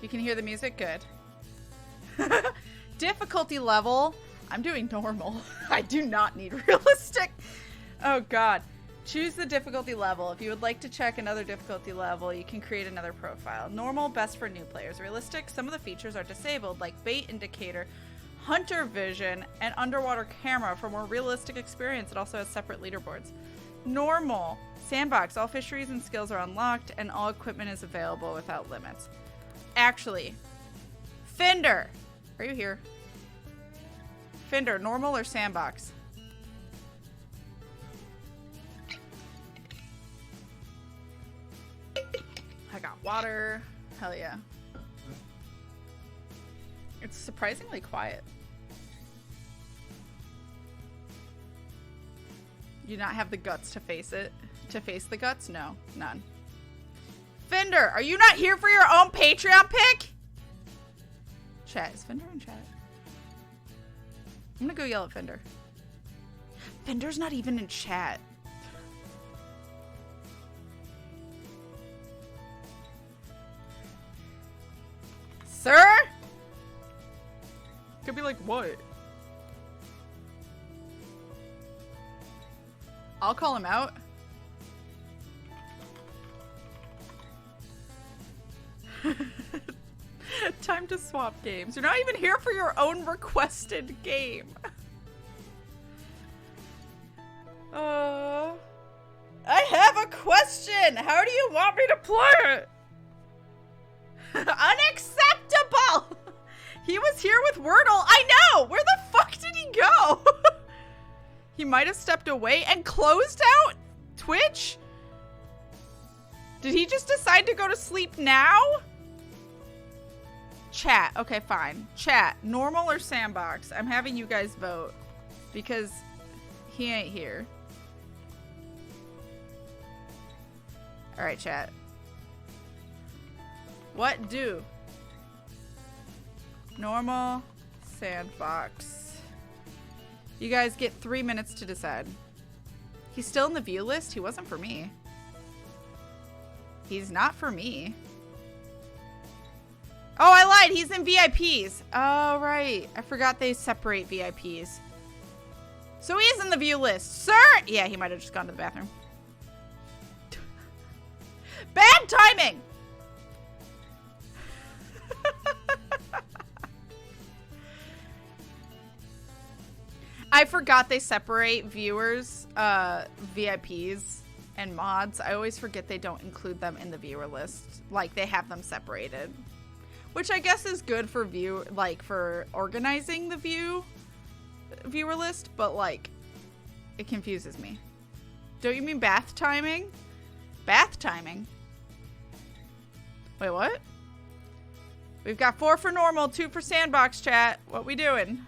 You can hear the music? Good. Difficulty level. I'm doing normal. I do not need realistic. Oh god. Choose the difficulty level. If you would like to check another difficulty level, you can create another profile. Normal, best for new players. Realistic, some of the features are disabled, like bait indicator, hunter vision, and underwater camera. For more realistic experience, it also has separate leaderboards. Normal, sandbox. All fisheries and skills are unlocked, and all equipment is available without limits. Actually, Fyndir, are you here? Fyndir, normal or sandbox? I got water. Hell yeah. It's surprisingly quiet. You not have the guts to face it? To face the guts? No, none. Fyndir, are you not here for your own Patreon pick? Chat, is Fyndir in chat? I'm gonna go yell at Fyndir. Fyndir's not even in chat. Sir? Could be like, what? I'll call him out. Time to swap games. You're not even here for your own requested game. I have a question. How do you want me to play it? Unacceptable. He was here with Wordle. I know. Where the fuck did he go? He might have stepped away and closed out Twitch. Did he just decide to go to sleep now? Chat. Okay, fine. Chat. Normal or sandbox? I'm having you guys vote. Because he ain't here. Alright, chat. What do? Normal, sandbox. You guys get 3 minutes to decide. He's still in the view list? He wasn't for me. He's not for me. Oh, I lied. He's in VIPs. Oh, right. I forgot they separate VIPs. So he's in the view list. Sir! Yeah, he might have just gone to the bathroom. Bad timing! I forgot they separate viewers, VIPs, and mods. I always forget they don't include them in the viewer list. Like, they have them separated. Which I guess is good for for organizing the viewer list, but like, it confuses me. Don't you mean bath timing? Bath timing? Wait, what? We've got 4 for normal, 2 for sandbox, chat. What we doing?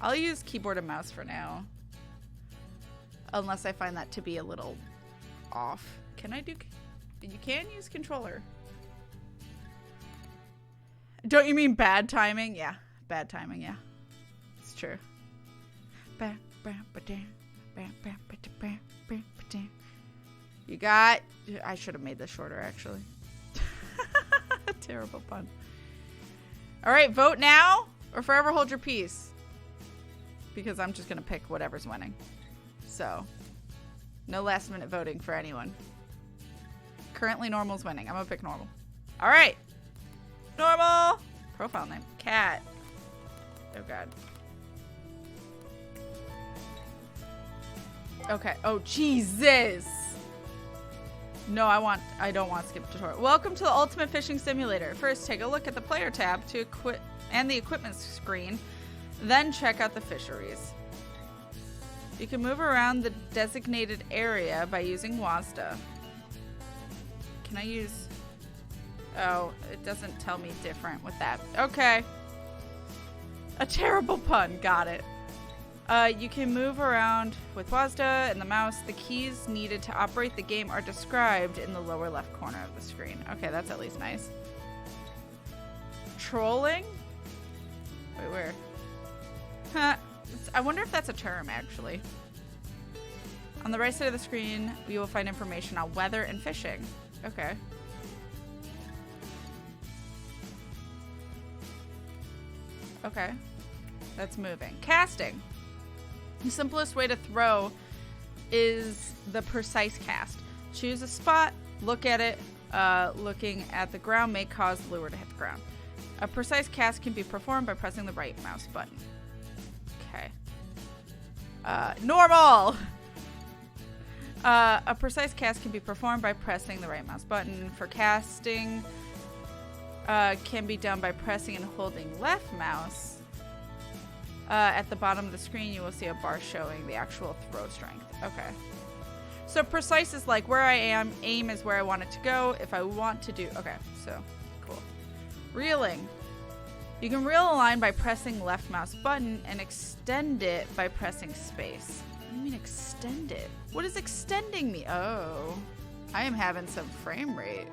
I'll use keyboard and mouse for now. Unless I find that to be a little off. Can I do... You can use controller. Don't you mean bad timing? Yeah. Bad timing, yeah. It's true. You got... I should have made this shorter, actually. Terrible pun. Alright, vote now or forever hold your peace. Because I'm just going to pick whatever's winning. So, no last minute voting for anyone. Currently, normal's winning. I'm going to pick normal. Alright. Normal. Profile name. Cat. Oh, God. Okay. Oh, Jesus. No, I don't want to skip tutorial. Welcome to the Ultimate Fishing Simulator. First, take a look at the player tab to and the equipment screen. Then check out the fisheries. You can move around the designated area by using WASDA. Can I use... Oh, it doesn't tell me different with that. Okay. A terrible pun. Got it. You can move around with WASDA and the mouse. The keys needed to operate the game are described in the lower left corner of the screen. Okay, that's at least nice. Trolling? Wait, where? Huh. I wonder if that's a term, actually. On the right side of the screen, you will find information on weather and fishing. Okay. Okay. That's moving. Casting. The simplest way to throw is the precise cast. Choose a spot, look at it. Looking at the ground may cause the lure to hit the ground. A precise cast can be performed by pressing the right mouse button. Okay. Normal! A precise cast can be performed by pressing the right mouse button. For casting, can be done by pressing and holding left mouse. At the bottom of the screen, you will see a bar showing the actual throw strength. Okay. So precise is like where I am. Aim is where I want it to go. If I want to do... Okay, so cool. Reeling. You can reel a line by pressing left mouse button and extend it by pressing space. What do you mean extend it? What is extending me? Oh, I am having some frame rate.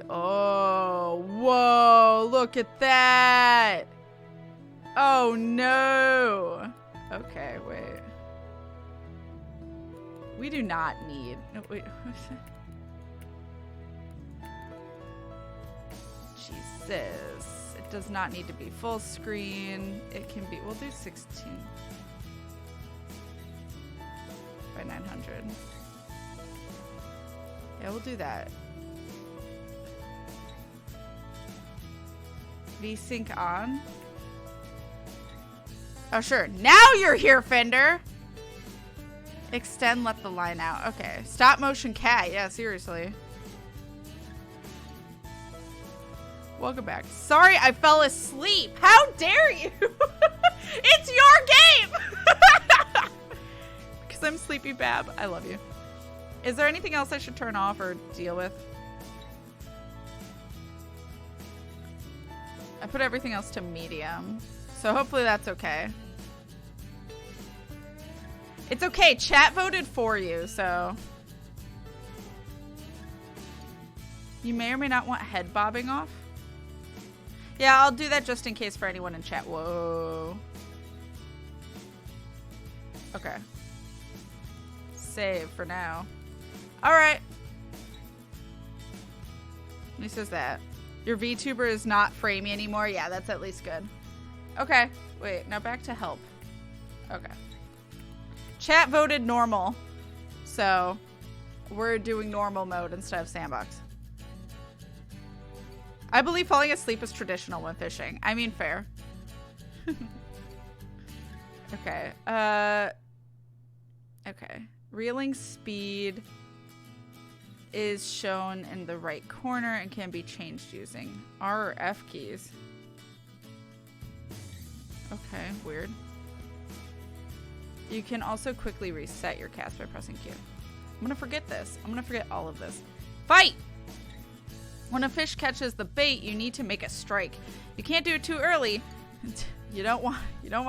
Oh, whoa, look at that. Oh, no. Okay, wait. We do not need... No, wait. Jesus. It does not need to be full screen. It can be... We'll do 16 by 900. Yeah, we'll do that. V-Sync on. Oh, sure. Now you're here, Fyndir. Extend, let the line out. Okay. Stop motion cat. Yeah, seriously. Welcome back. Sorry, I fell asleep. How dare you? It's your game. Because I'm Sleepy Bab. I love you. Is there anything else I should turn off or deal with? I put everything else to medium. So hopefully that's okay. It's okay. Chat voted for you, so. You may or may not want head bobbing off. Yeah, I'll do that just in case for anyone in chat. Whoa. Okay. Save for now. All right. He says that. Your VTuber is not framey anymore. Yeah, that's at least good. Okay. Wait, now back to help. Okay. Chat voted normal. So we're doing normal mode instead of sandbox. I believe falling asleep is traditional when fishing. I mean, fair. Okay. Okay. Reeling speed is shown in the right corner and can be changed using R or F keys. Okay, weird. You can also quickly reset your cast by pressing Q. I'm gonna forget this. I'm gonna forget all of this. Fight! When a fish catches the bait, you need to make a strike. You can't do it too early. You don't want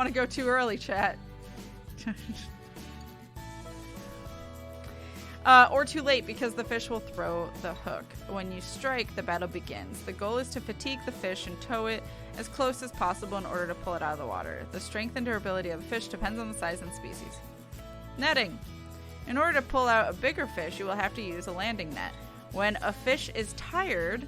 to go too early, chat. Or too late, because the fish will throw the hook. When you strike, the battle begins. The goal is to fatigue the fish and tow it as close as possible in order to pull it out of the water. The strength and durability of the fish depends on the size and species. Netting. In order to pull out a bigger fish, you will have to use a landing net. When a fish is tired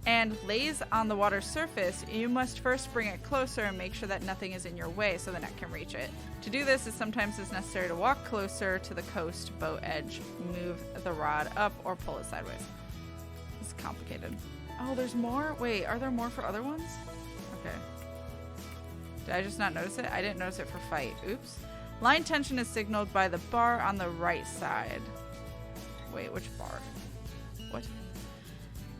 and lays on the water surface, you must first bring it closer and make sure that nothing is in your way so the net can reach it. To do this, it sometimes is necessary to walk closer to the coast boat edge, move the rod up, or pull it sideways. This is complicated. Oh, there's more? Wait, are there more for other ones? Okay. Did I just not notice it? I didn't notice it for fight. Oops. Line tension is signaled by the bar on the right side. Wait, which bar? What?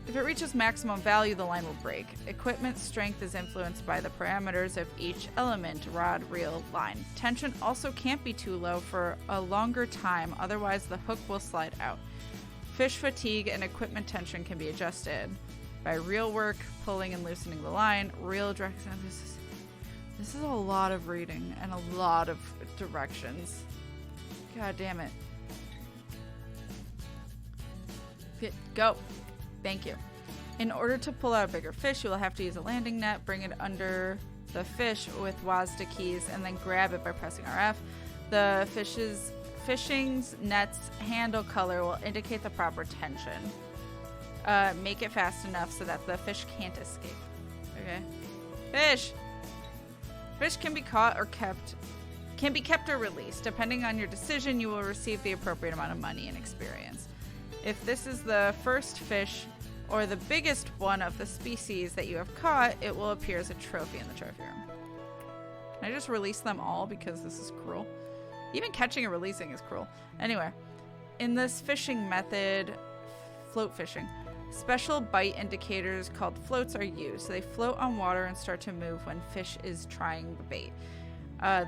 If it reaches maximum value, the line will break. Equipment strength is influenced by the parameters of each element, rod, reel, line. Tension also can't be too low for a longer time, otherwise the hook will slide out. Fish fatigue and equipment tension can be adjusted by reel work, pulling and loosening the line, reel direction. This is a lot of reading and a lot of directions. God damn it. Go. Thank you. In order to pull out a bigger fish, you will have to use a landing net, bring it under the fish with WASD keys, and then grab it by pressing RF. The fishing's net's handle color will indicate the proper tension. Make it fast enough so that the fish can't escape. Okay. Fish. Fish can be caught or kept. Can be kept or released. Depending on your decision, you will receive the appropriate amount of money and experience. If this is the first fish or the biggest one of the species that you have caught, it will appear as a trophy in the trophy room. Can I just release them all because this is cruel? Even catching and releasing is cruel. Anyway, in this fishing method, float fishing, special bite indicators called floats are used. So they float on water and start to move when fish is trying the bait.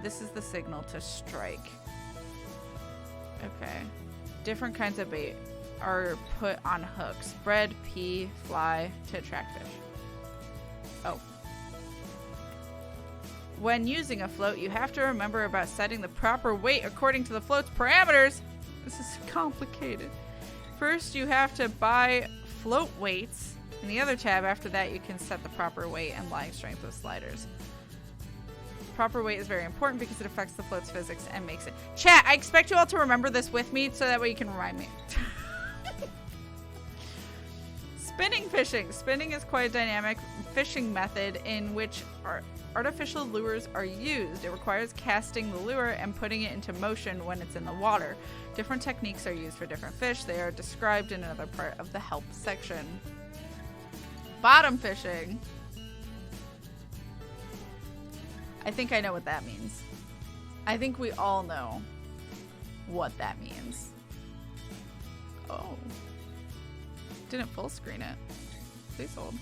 This is the signal to strike. Okay. Different kinds of bait are put on hooks. Bread, pea, fly to attract fish. Oh. When using a float, you have to remember about setting the proper weight according to the float's parameters. This is complicated. First, you have to buy float weights. In the other tab, after that, you can set the proper weight and lying strength with sliders. Proper weight is very important because it affects the float's physics and makes it... Chat, I expect you all to remember this with me so that way you can remind me. Spinning fishing. Spinning is quite a dynamic fishing method in which artificial lures are used. It requires casting the lure and putting it into motion when it's in the water. Different techniques are used for different fish. They are described in another part of the help section. Bottom fishing. I think I know what that means. I think we all know what that means. Oh. Didn't full screen it. Please hold.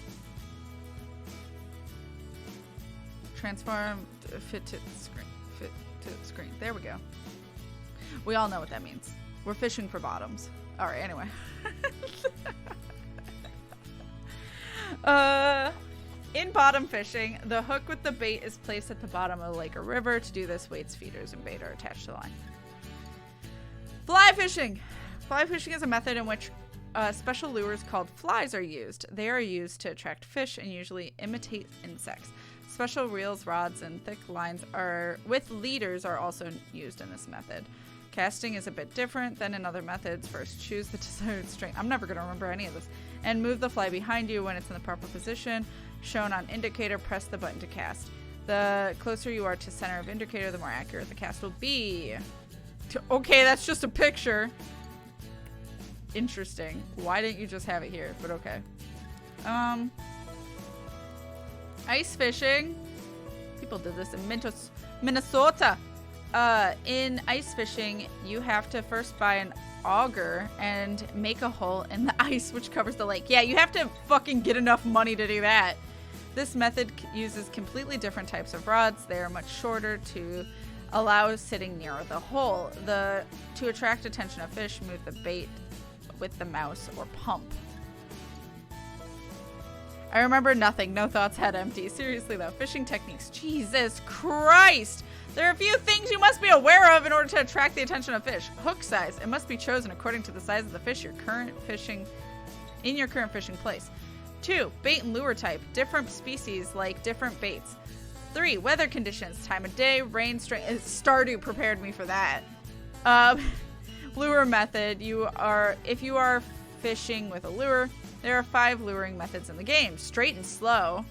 Transform, fit to screen. Fit to screen. There we go. We all know what that means. We're fishing for bottoms. All right, anyway. In bottom fishing, the hook with the bait is placed at the bottom of a lake or river. To do this, weights, feeders, and bait are attached to the line. Fly fishing. Fly fishing is a method in which special lures called flies are used. They are used to attract fish and usually imitate insects. Special reels, rods, and thick lines with leaders are also used in this method. Casting is a bit different than in other methods. First, choose the desired strength. I'm never going to remember any of this. And move the fly behind you when it's in the proper position. Shown on indicator, press the button to cast. The closer you are to center of indicator, the more accurate the cast will be. Okay, that's just a picture. Interesting. Why didn't you just have it here? But okay. Ice fishing. People did this in Minnesota. In ice fishing, you have to first buy an auger and make a hole in the ice which covers the lake. Yeah, you have to fucking get enough money to do that. This method uses completely different types of rods. They are much shorter to allow sitting near the hole. To attract attention of fish, move the bait with the mouse or pump. I remember nothing. No thoughts, head empty. Seriously though, fishing techniques. Jesus Christ! There are a few things you must be aware of in order to attract the attention of fish. Hook size. It must be chosen according to the size of the fish in your current fishing place. 2. Bait and lure type. Different species like different baits. 3. Weather conditions. Time of day, rain, strength. Stardew prepared me for that. Lure method. If you are fishing with a lure, there are 5 luring methods in the game. Straight and slow.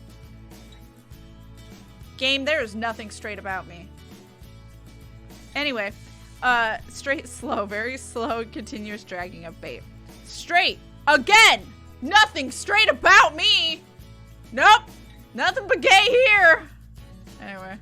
Game, there is nothing straight about me. Anyway, straight, slow, very slow, continuous dragging of bait. Straight, again, nothing straight about me. Nope, nothing but gay here. Anyway,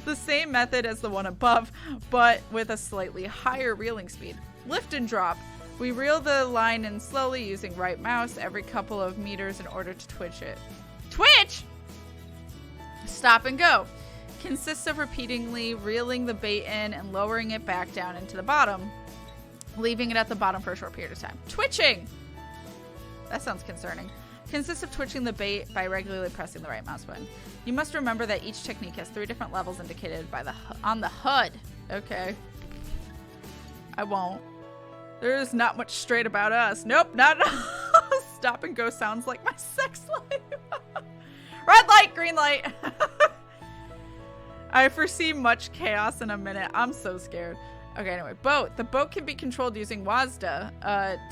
the same method as the one above, but with a slightly higher reeling speed. Lift and drop. We reel the line in slowly using right mouse every couple of meters in order to twitch it. Twitch? Stop and go. Consists of repeatedly reeling the bait in and lowering it back down into the bottom, leaving it at the bottom for a short period of time. Twitching! That sounds concerning. Consists of twitching the bait by regularly pressing the right mouse button. You must remember that each technique has 3 different levels indicated by on the HUD. Okay. I won't. There's not much straight about us. Nope, not at all. Stop and go sounds like my sex life. Red light, green light. I foresee much chaos in a minute. I'm so scared. Okay, anyway, boat. The boat can be controlled using WASD.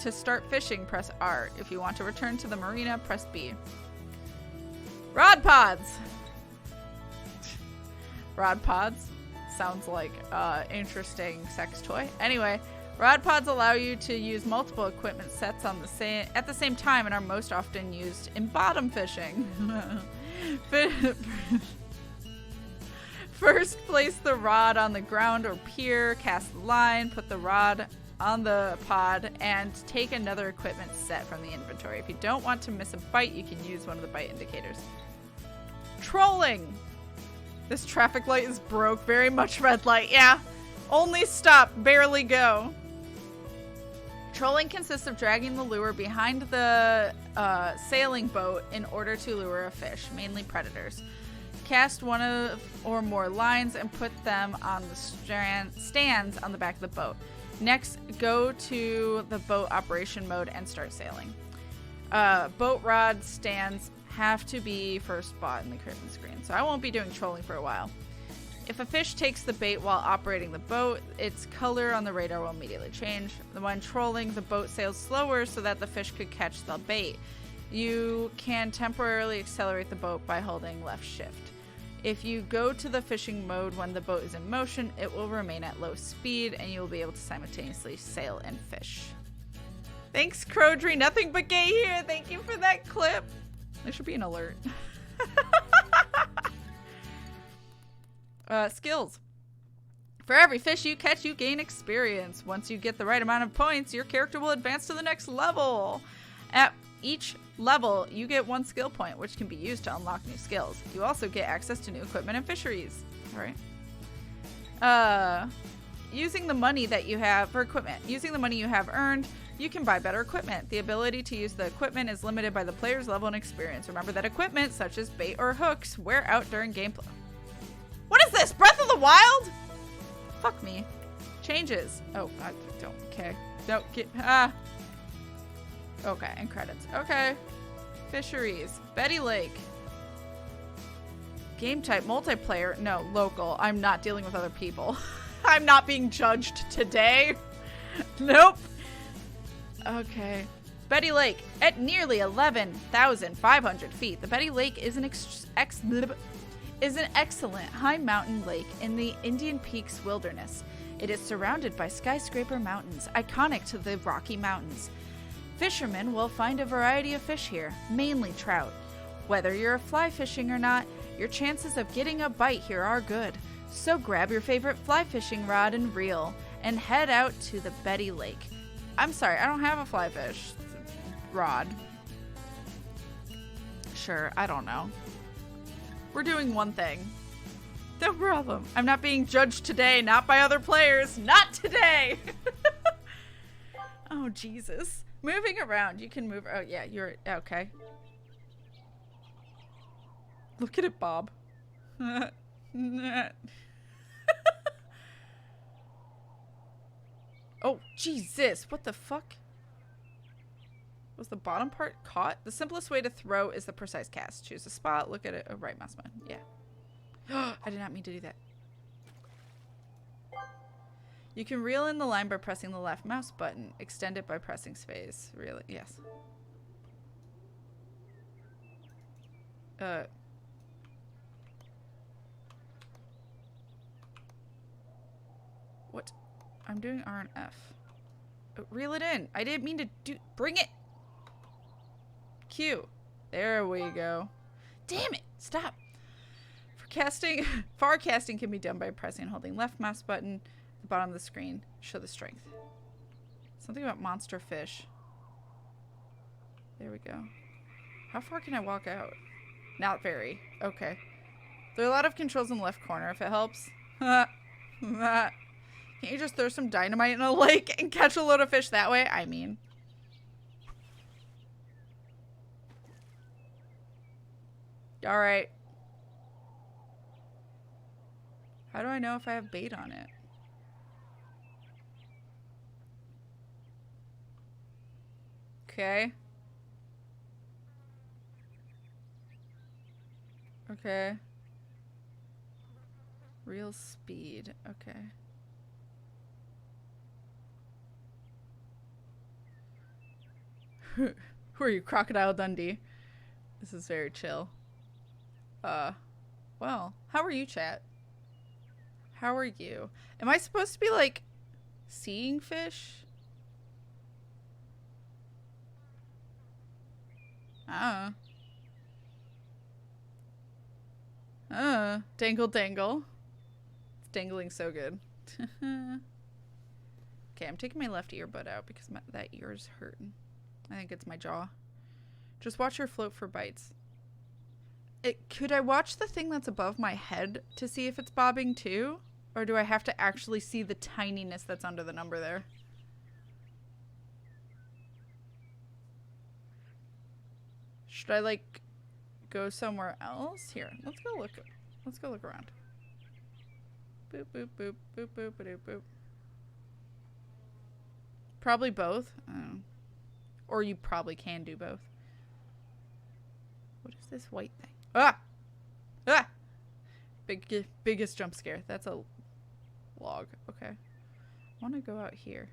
To start fishing, press R. If you want to return to the marina, press B. Rod pods. Rod pods sounds like interesting sex toy. Anyway, rod pods allow you to use multiple equipment sets on at the same time and are most often used in bottom fishing. First, place the rod on the ground or pier, cast the line, put the rod on the pod, and take another equipment set from the inventory. If you don't want to miss a bite, you can use one of the bite indicators. Trolling. This traffic light is broke. Very much red light. Yeah. Only stop, barely go. Trolling consists of dragging the lure behind the sailing boat in order to lure a fish, mainly predators. Cast one or more lines and put them on the stands on the back of the boat. Next, go to the boat operation mode and start sailing. Boat rod stands have to be first bought in the equipment screen, so I won't be doing trolling for a while. If a fish takes the bait while operating the boat, its color on the radar will immediately change. When trolling, the boat sails slower so that the fish could catch the bait. You can temporarily accelerate the boat by holding left shift. If you go to the fishing mode when the boat is in motion, it will remain at low speed and you will be able to simultaneously sail and fish. Thanks, Crodry. Nothing but gay here. Thank you for that clip. There should be an alert. Skills. For every fish you catch, you gain experience. Once you get the right amount of points, your character will advance to the next level. At each level, you get 1 skill point, which can be used to unlock new skills. You also get access to new equipment and fisheries. All right. Using the money that you have for equipment. Using the money you have earned, you can buy better equipment. The ability to use the equipment is limited by the player's level and experience. Remember that equipment, such as bait or hooks, wear out during gameplay. What is this? Breath of the Wild? Fuck me. Changes. Oh, I don't. Okay. Don't get. Okay, and credits. Okay. Fisheries. Betty Lake. Game type multiplayer. No, local. I'm not dealing with other people. I'm not being judged today. Nope. Okay. Betty Lake. At nearly 11,500 feet, the Betty Lake is an excellent high mountain lake in the Indian Peaks wilderness. It is surrounded by skyscraper mountains, iconic to the Rocky Mountains. Fishermen will find a variety of fish here, mainly trout. Whether you're fly fishing or not, your chances of getting a bite here are good. So grab your favorite fly fishing rod and reel and head out to the Betty Lake. I'm sorry, I don't have a fly fish rod. Sure, I don't know. We're doing one thing. No problem. I'm not being judged today, not by other players. Not today! Oh, Jesus. Moving around. You can move. Oh, yeah, you're okay. Look at it, Bob. Oh, Jesus. What the fuck? Was the bottom part caught? The simplest way to throw is the precise cast. Choose a spot. Look at it. Oh, right mouse button. Yeah. I did not mean to do that. You can reel in the line by pressing the left mouse button. Extend it by pressing space. Really? Yes. What? I'm doing R and F. Oh, reel it in. I didn't mean to do. Bring it. Q. There we go. Damn it. Stop. For casting, far casting can be done by pressing and holding left mouse button at the bottom of the screen. Show the strength. Something about monster fish. There we go. How far can I walk out? Not very. Okay. There are a lot of controls in the left corner if it helps. Can't you just throw some dynamite in a lake and catch a load of fish that way? I mean. Alright. How do I know if I have bait on it? Okay. Okay. Real speed. Okay. Who are you, Crocodile Dundee? This is very chill. Well, how are you, chat? How are you? Am I supposed to be, like, seeing fish? Dangle, dangle. It's dangling so good. Okay, I'm taking my left earbud out because that ear is hurting. I think it's my jaw. Just watch her float for bites. Could I watch the thing that's above my head to see if it's bobbing too? Or do I have to actually see the tininess that's under the number there? Should I, like, go somewhere else? Here, let's go look. Let's go look around. Boop, boop, boop, boop, boop, boop, boop. Probably both. Or you probably can do both. What is this white thing? Ah! Ah! Biggest jump scare. That's a log. Okay. I want to go out here.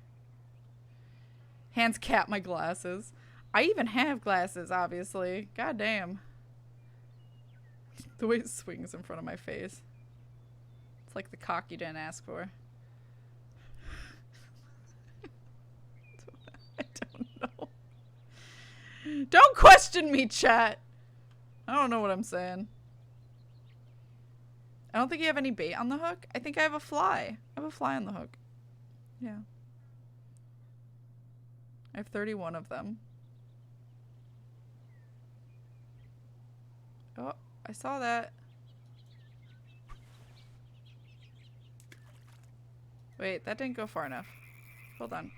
Hands cap my glasses. I even have glasses, obviously. God damn. The way it swings in front of my face. It's like the cock you didn't ask for. I don't know. Don't question me, chat. I don't know what I'm saying. I don't think you have any bait on the hook. I think I have a fly. I have a fly on the hook. Yeah. I have 31 of them. Oh, I saw that. Wait, that didn't go far enough. Hold on.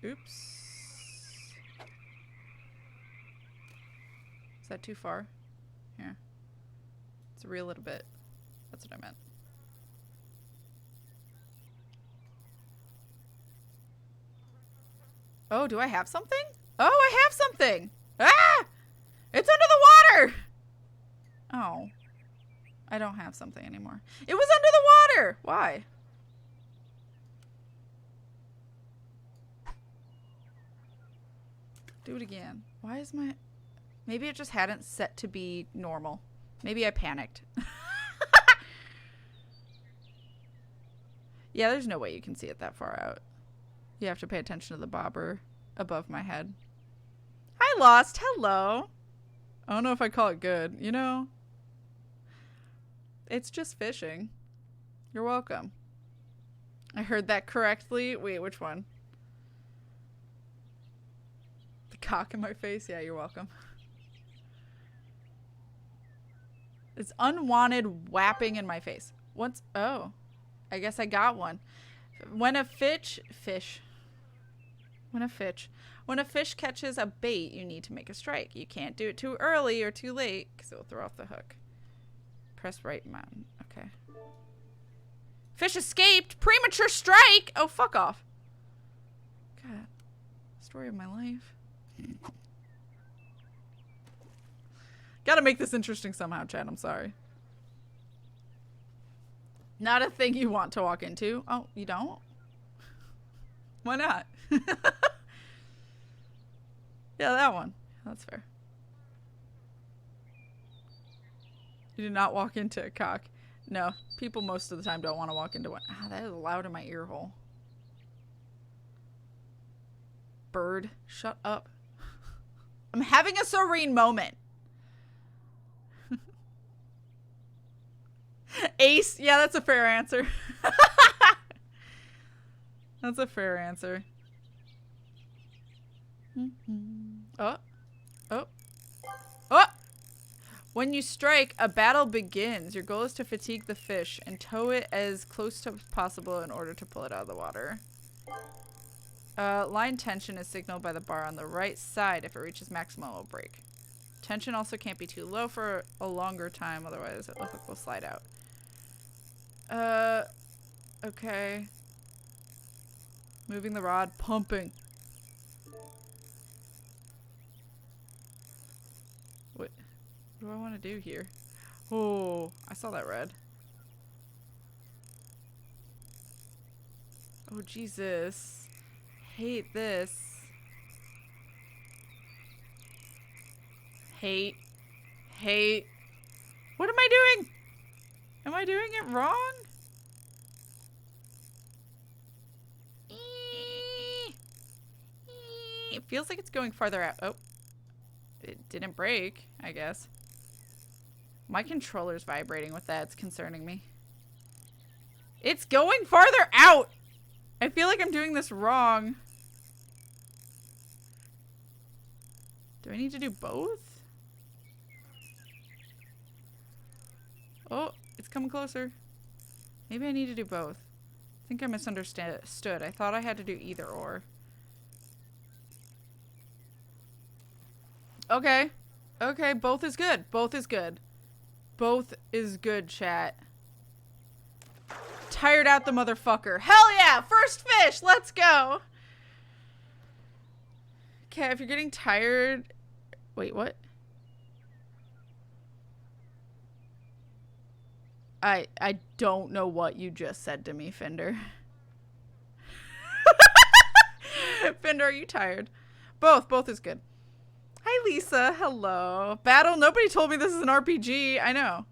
Oops. Is that too far? Here. Let's reel it a bit. That's what I meant. Oh, do I have something? Oh, I have something! Ah! It's under the water! Oh. I don't have something anymore. It was under the water! Why? Do it again. Why is my... Maybe it just hadn't set to be normal. Maybe I panicked. Yeah, there's no way you can see it that far out. You have to pay attention to the bobber above my head. Hi, Lost. Hello. I don't know if I call it good, you know? It's just fishing. You're welcome. I heard that correctly. Wait, which one? The cock in my face? Yeah, you're welcome. It's unwanted whapping in my face. Once, oh, I guess I got one. When a fish catches a bait, you need to make a strike. You can't do it too early or too late because it will throw off the hook. Press right mountain. Okay. Fish escaped. Premature strike. Oh, fuck off. God. Story of my life. Gotta make this interesting somehow, Chad. I'm sorry. Not a thing you want to walk into. Oh, you don't? Why not? Yeah, that one. That's fair. You did not walk into a cock. No, people most of the time don't want to walk into one. Ah, that is loud in my ear hole. Bird, shut up. I'm having a serene moment. Ace, yeah, that's a fair answer. That's a fair answer. Oh. Oh. Oh! When you strike, a battle begins. Your goal is to fatigue the fish and tow it as close to possible in order to pull it out of the water. Line tension is signaled by the bar on the right side. If it reaches maximum, it will break. Tension also can't be too low for a longer time, otherwise the hook will slide out. Okay. Moving the rod, pumping. What do I want to do here? Oh, I saw that red. Oh, Jesus. Hate this. Hate. Hate. What am I doing? Am I doing it wrong? It feels like it's going farther out. Oh. It didn't break, I guess. My controller's vibrating with that. It's concerning me. It's going farther out! I feel like I'm doing this wrong. Do I need to do both? Oh, it's coming closer. Maybe I need to do both. I think I misunderstood. I thought I had to do either or. Okay. Okay, both is good. Both is good. Both is good, chat. Tired out the motherfucker. Hell yeah! First fish! Let's go! Okay, if you're getting tired... Wait, what? I don't know what you just said to me, Fyndir. Fyndir, are you tired? Both is good. Hi, Lisa. Hello. Battle, nobody told me this is an RPG. I know.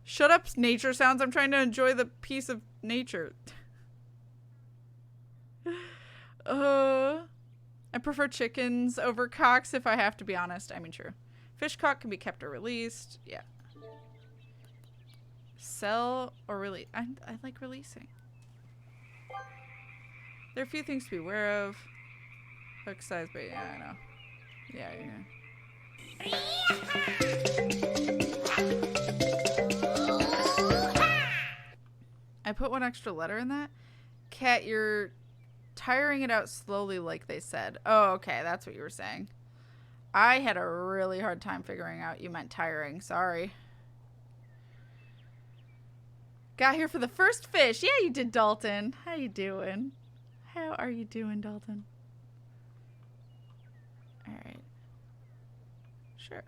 Shut up, nature sounds. I'm trying to enjoy the peace of nature. I prefer chickens over cocks if I have to be honest. I mean, true. Fish cock can be kept or released. Yeah. Sell or release. I like releasing. There are a few things to be aware of. Hook size, but yeah, I know. Yeah, yeah. I put one extra letter in that. Cat, you're tiring it out slowly like they said. Oh, okay. That's what you were saying. I had a really hard time figuring out you meant tiring. Sorry. Got here for the first fish. Yeah, you did, Dalton. How you doing? How are you doing, Dalton? All right. Sure.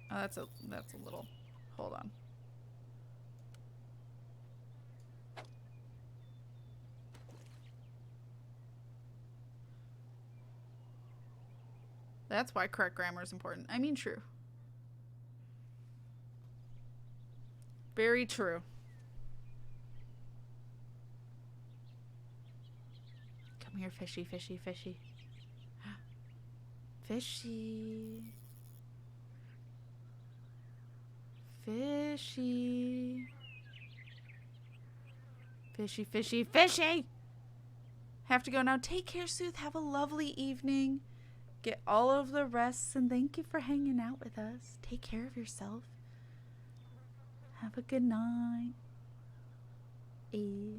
Oh, that's a little. Hold on. That's why correct grammar is important. I mean, true. Very true. Come here, fishy, fishy, fishy. Fishy. Fishy. Fishy, fishy, fishy! Have to go now. Take care, Sooth. Have a lovely evening. Get all of the rests, and thank you for hanging out with us. Take care of yourself. Have a good night. Oh.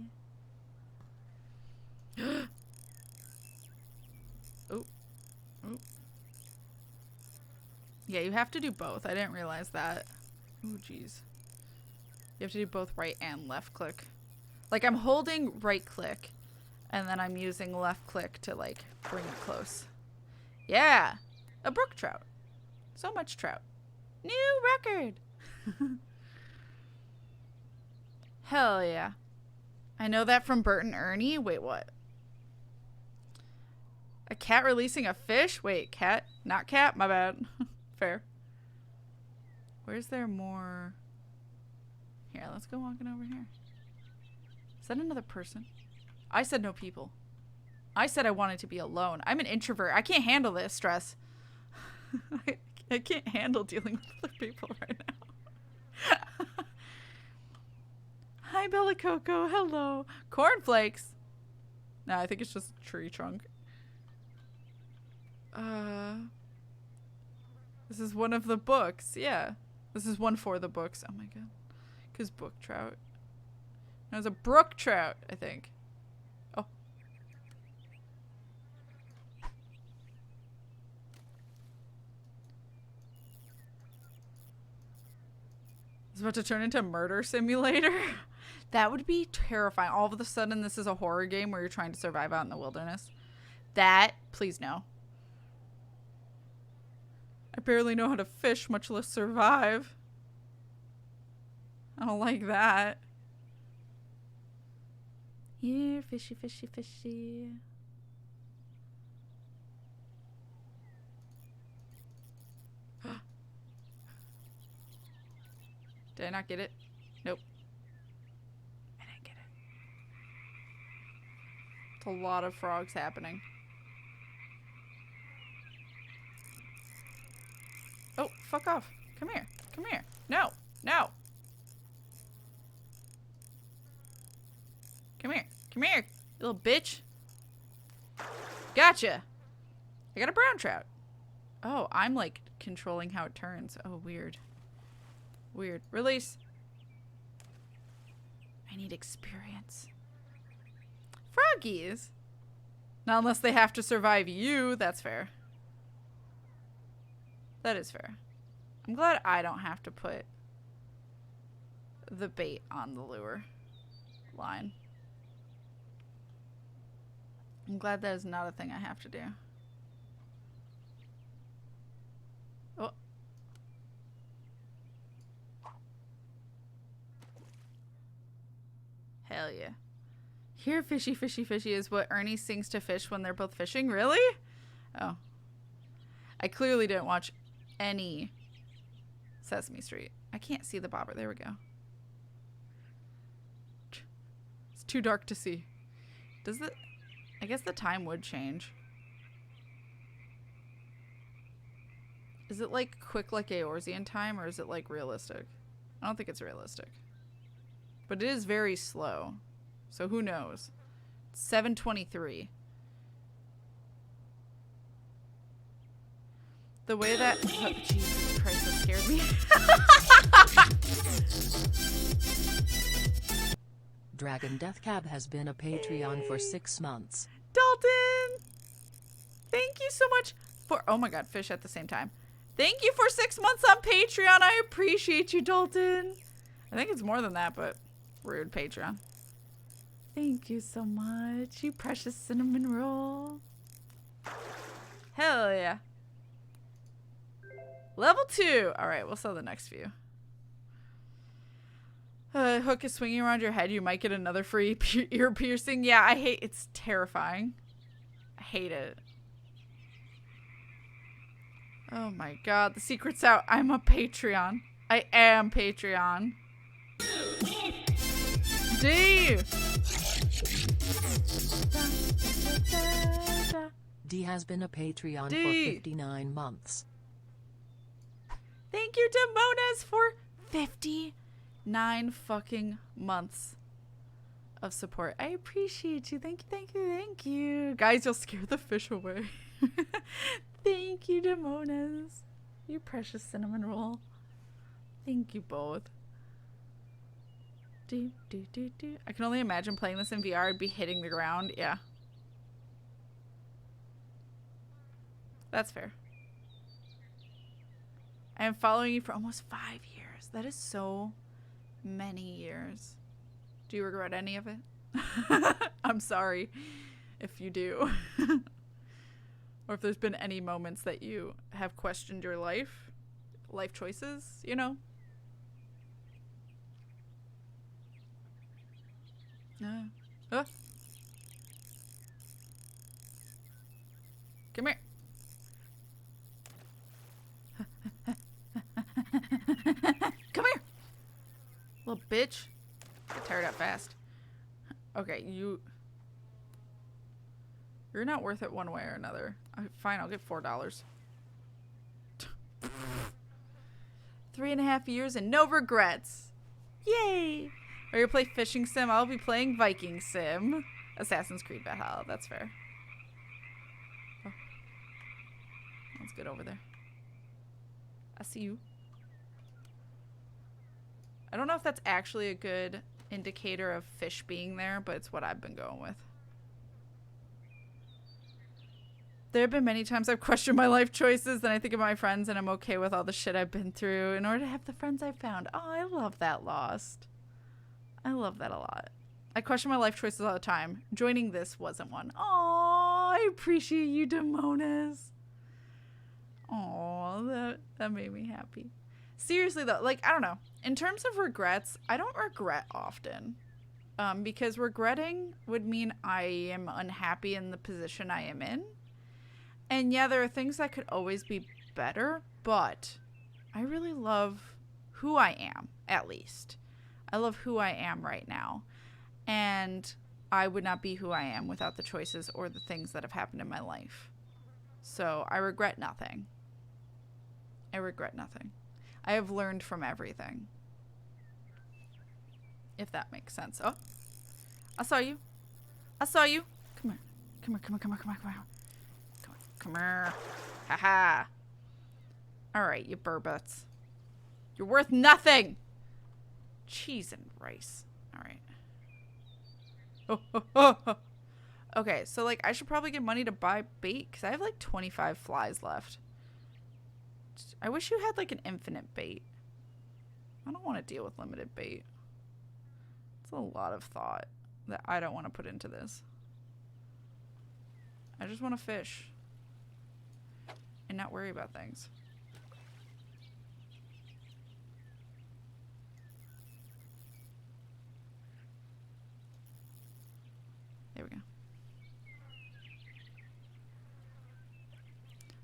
Oh. Yeah, you have to do both. I didn't realize that. Oh, jeez. You have to do both right and left click. Like, I'm holding right click, and then I'm using left click to, like, bring it close. Yeah! A brook trout. So much trout. New record! Hell yeah. I know that from Bert and Ernie. Wait, what? A cat releasing a fish? Wait, cat? Not cat? My bad. Fair. Where's there more? Here, let's go walking over here. Is that another person? I said no people. I said I wanted to be alone. I'm an introvert. I can't handle this stress. I can't handle dealing with other people right now. Hi, Bella Coco. Hello. Cornflakes. No, I think it's just a tree trunk. This is one of the books. Yeah. This is one for the books. Oh my god. Because book trout. No, it's a brook trout, I think. Oh. It's about to turn into a murder simulator. That would be terrifying. All of a sudden, this is a horror game where you're trying to survive out in the wilderness. That, please no. I barely know how to fish, much less survive. I don't like that. Here, fishy, fishy, fishy. Did I not get it? Nope. I didn't get it. It's a lot of frogs happening. Oh, fuck off. Come here. Come here. No. No. Come here. Come here, you little bitch. Gotcha. I got a brown trout. Oh, I'm like controlling how it turns. Oh, weird. Weird. Release. I need experience. Froggies. Not unless they have to survive you. That's fair. That is fair. I'm glad I don't have to put the bait on the lure line. I'm glad that is not a thing I have to do. Oh. Hell yeah. Here, fishy, fishy, fishy is what Ernie sings to fish when they're both fishing. Really? Oh. I clearly didn't watch any Sesame Street. I can't see the bobber. There we go. It's too dark to see. Does the... I guess the time would change. Is it like quick like Eorzean time, or is it like realistic? I don't think it's realistic. But it is very slow. So who knows? It's 7:23. The way that... Oh, Jesus Christ, that scared me. Dragon Death Cab has been a Patreon for 6 months. Dalton! Thank you so much for... Oh my god, fish at the same time. Thank you for 6 months on Patreon. I appreciate you, Dalton. I think it's more than that, but rude Patreon. Thank you so much, you precious cinnamon roll. Hell yeah. Level 2. Alright, we'll sell the next few. Hook is swinging around your head. You might get another free ear piercing. Yeah, I hate... It's terrifying. I hate it. Oh my god, the secret's out. I'm a Patreon. I am Patreon. D! D has been a Patreon for 59 months. Thank you to Mones for 59 fucking months of support. I appreciate you. Thank you, thank you, thank you. Guys, you'll scare the fish away. Thank you, Demonas. You precious cinnamon roll. Thank you both. Do, do, do, do. I can only imagine playing this in VR. I'd be hitting the ground. Yeah. That's fair. I am following you for almost 5 years. That is so many years. Do you regret any of it? I'm sorry if you do. Or if there's been any moments that you have questioned your life choices, you know? Come here. Come here. Little bitch. Get tired out fast. Okay, you're not worth it one way or another. Fine, I'll get $4. 3.5 years and no regrets. Yay! Are you play fishing sim? I'll be playing Viking sim. Assassin's Creed Valhalla. That's fair. Oh. Let's get over there. I see you. I don't know if that's actually a good indicator of fish being there, but it's what I've been going with. There have been many times I've questioned my life choices, then I think of my friends and I'm okay with all the shit I've been through in order to have the friends I've found. Oh, I love that, Lost. I love that a lot. I question my life choices all the time. Joining this wasn't one. Oh, I appreciate you, Demonas. Oh, that made me happy. Seriously though, like, I don't know. In terms of regrets, I don't regret often. Because regretting would mean I am unhappy in the position I am in. And yeah, there are things that could always be better, but I really love who I am, at least. I love who I am right now. And I would not be who I am without the choices or the things that have happened in my life. So I regret nothing. I regret nothing. I have learned from everything. If that makes sense. Oh, I saw you. I saw you. Come here. Come here, come here, come here, come here, come here. Come here. Come here. Haha. Alright, you burbutts. You're worth nothing. Cheese and rice. Alright. Okay, so like I should probably get money to buy bait because I have like 25 flies left. I wish you had like an infinite bait. I don't want to deal with limited bait. It's a lot of thought that I don't want to put into this. I just want to fish and not worry about things. There we go.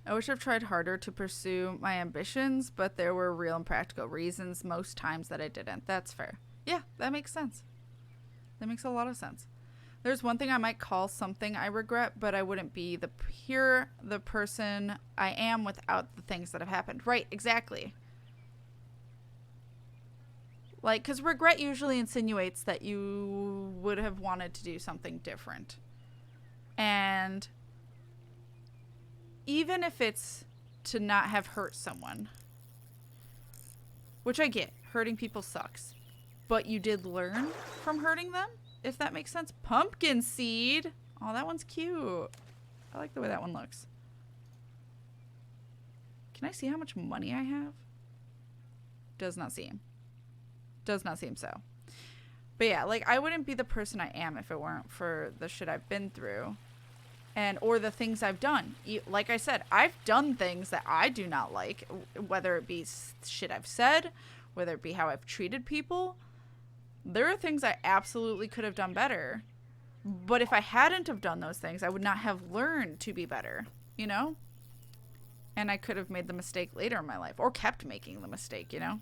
I wish I've tried harder to pursue my ambitions, but there were real and practical reasons most times that I didn't. That's fair. Yeah, that makes sense. That makes a lot of sense. There's one thing I might call something I regret, but I wouldn't be the person I am without the things that have happened. Right, exactly. Like, because regret usually insinuates that you would have wanted to do something different. And even if it's to not have hurt someone, which I get, hurting people sucks, but you did learn from hurting them, if that makes sense. Pumpkin seed. Oh, that one's cute. I like the way that one looks. Can I see how much money I have? Does not seem. Does not seem so. But yeah, like I wouldn't be the person I am if it weren't for the shit I've been through. And or the things I've done. Like I said, I've done things that I do not like, whether it be shit I've said, whether it be how I've treated people. There are things I absolutely could have done better. But if I hadn't have done those things, I would not have learned to be better, you know? And I could have made the mistake later in my life or kept making the mistake, you know?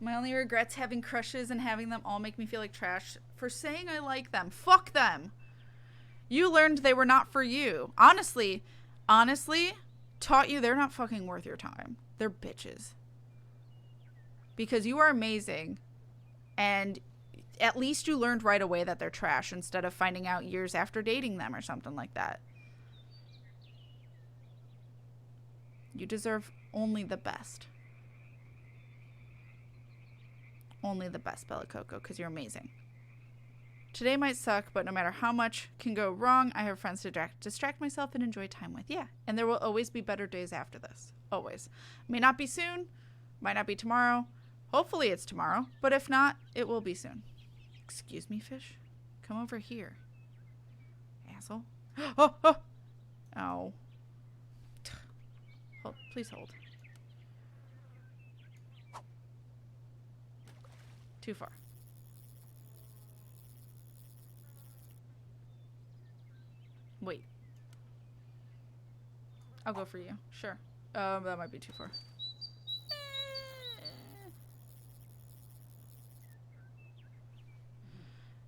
My only regret's having crushes and having them all make me feel like trash for saying I like them. Fuck them. You learned they were not for you. Honestly, taught you they're not fucking worth your time. They're bitches. Because you are amazing. And at least you learned right away that they're trash instead of finding out years after dating them or something like that. You deserve only the best. Only the best, Bella Coco, because you're amazing. Today might suck, but no matter how much can go wrong, I have friends to distract myself and enjoy time with. Yeah, and there will always be better days after this. Always. May not be soon, might not be tomorrow. Hopefully it's tomorrow, but if not, it will be soon. Excuse me, fish? Come over here. Asshole. Oh, oh! Oh. Hold, please hold. Too far. Wait. I'll go for you. Sure. That might be too far.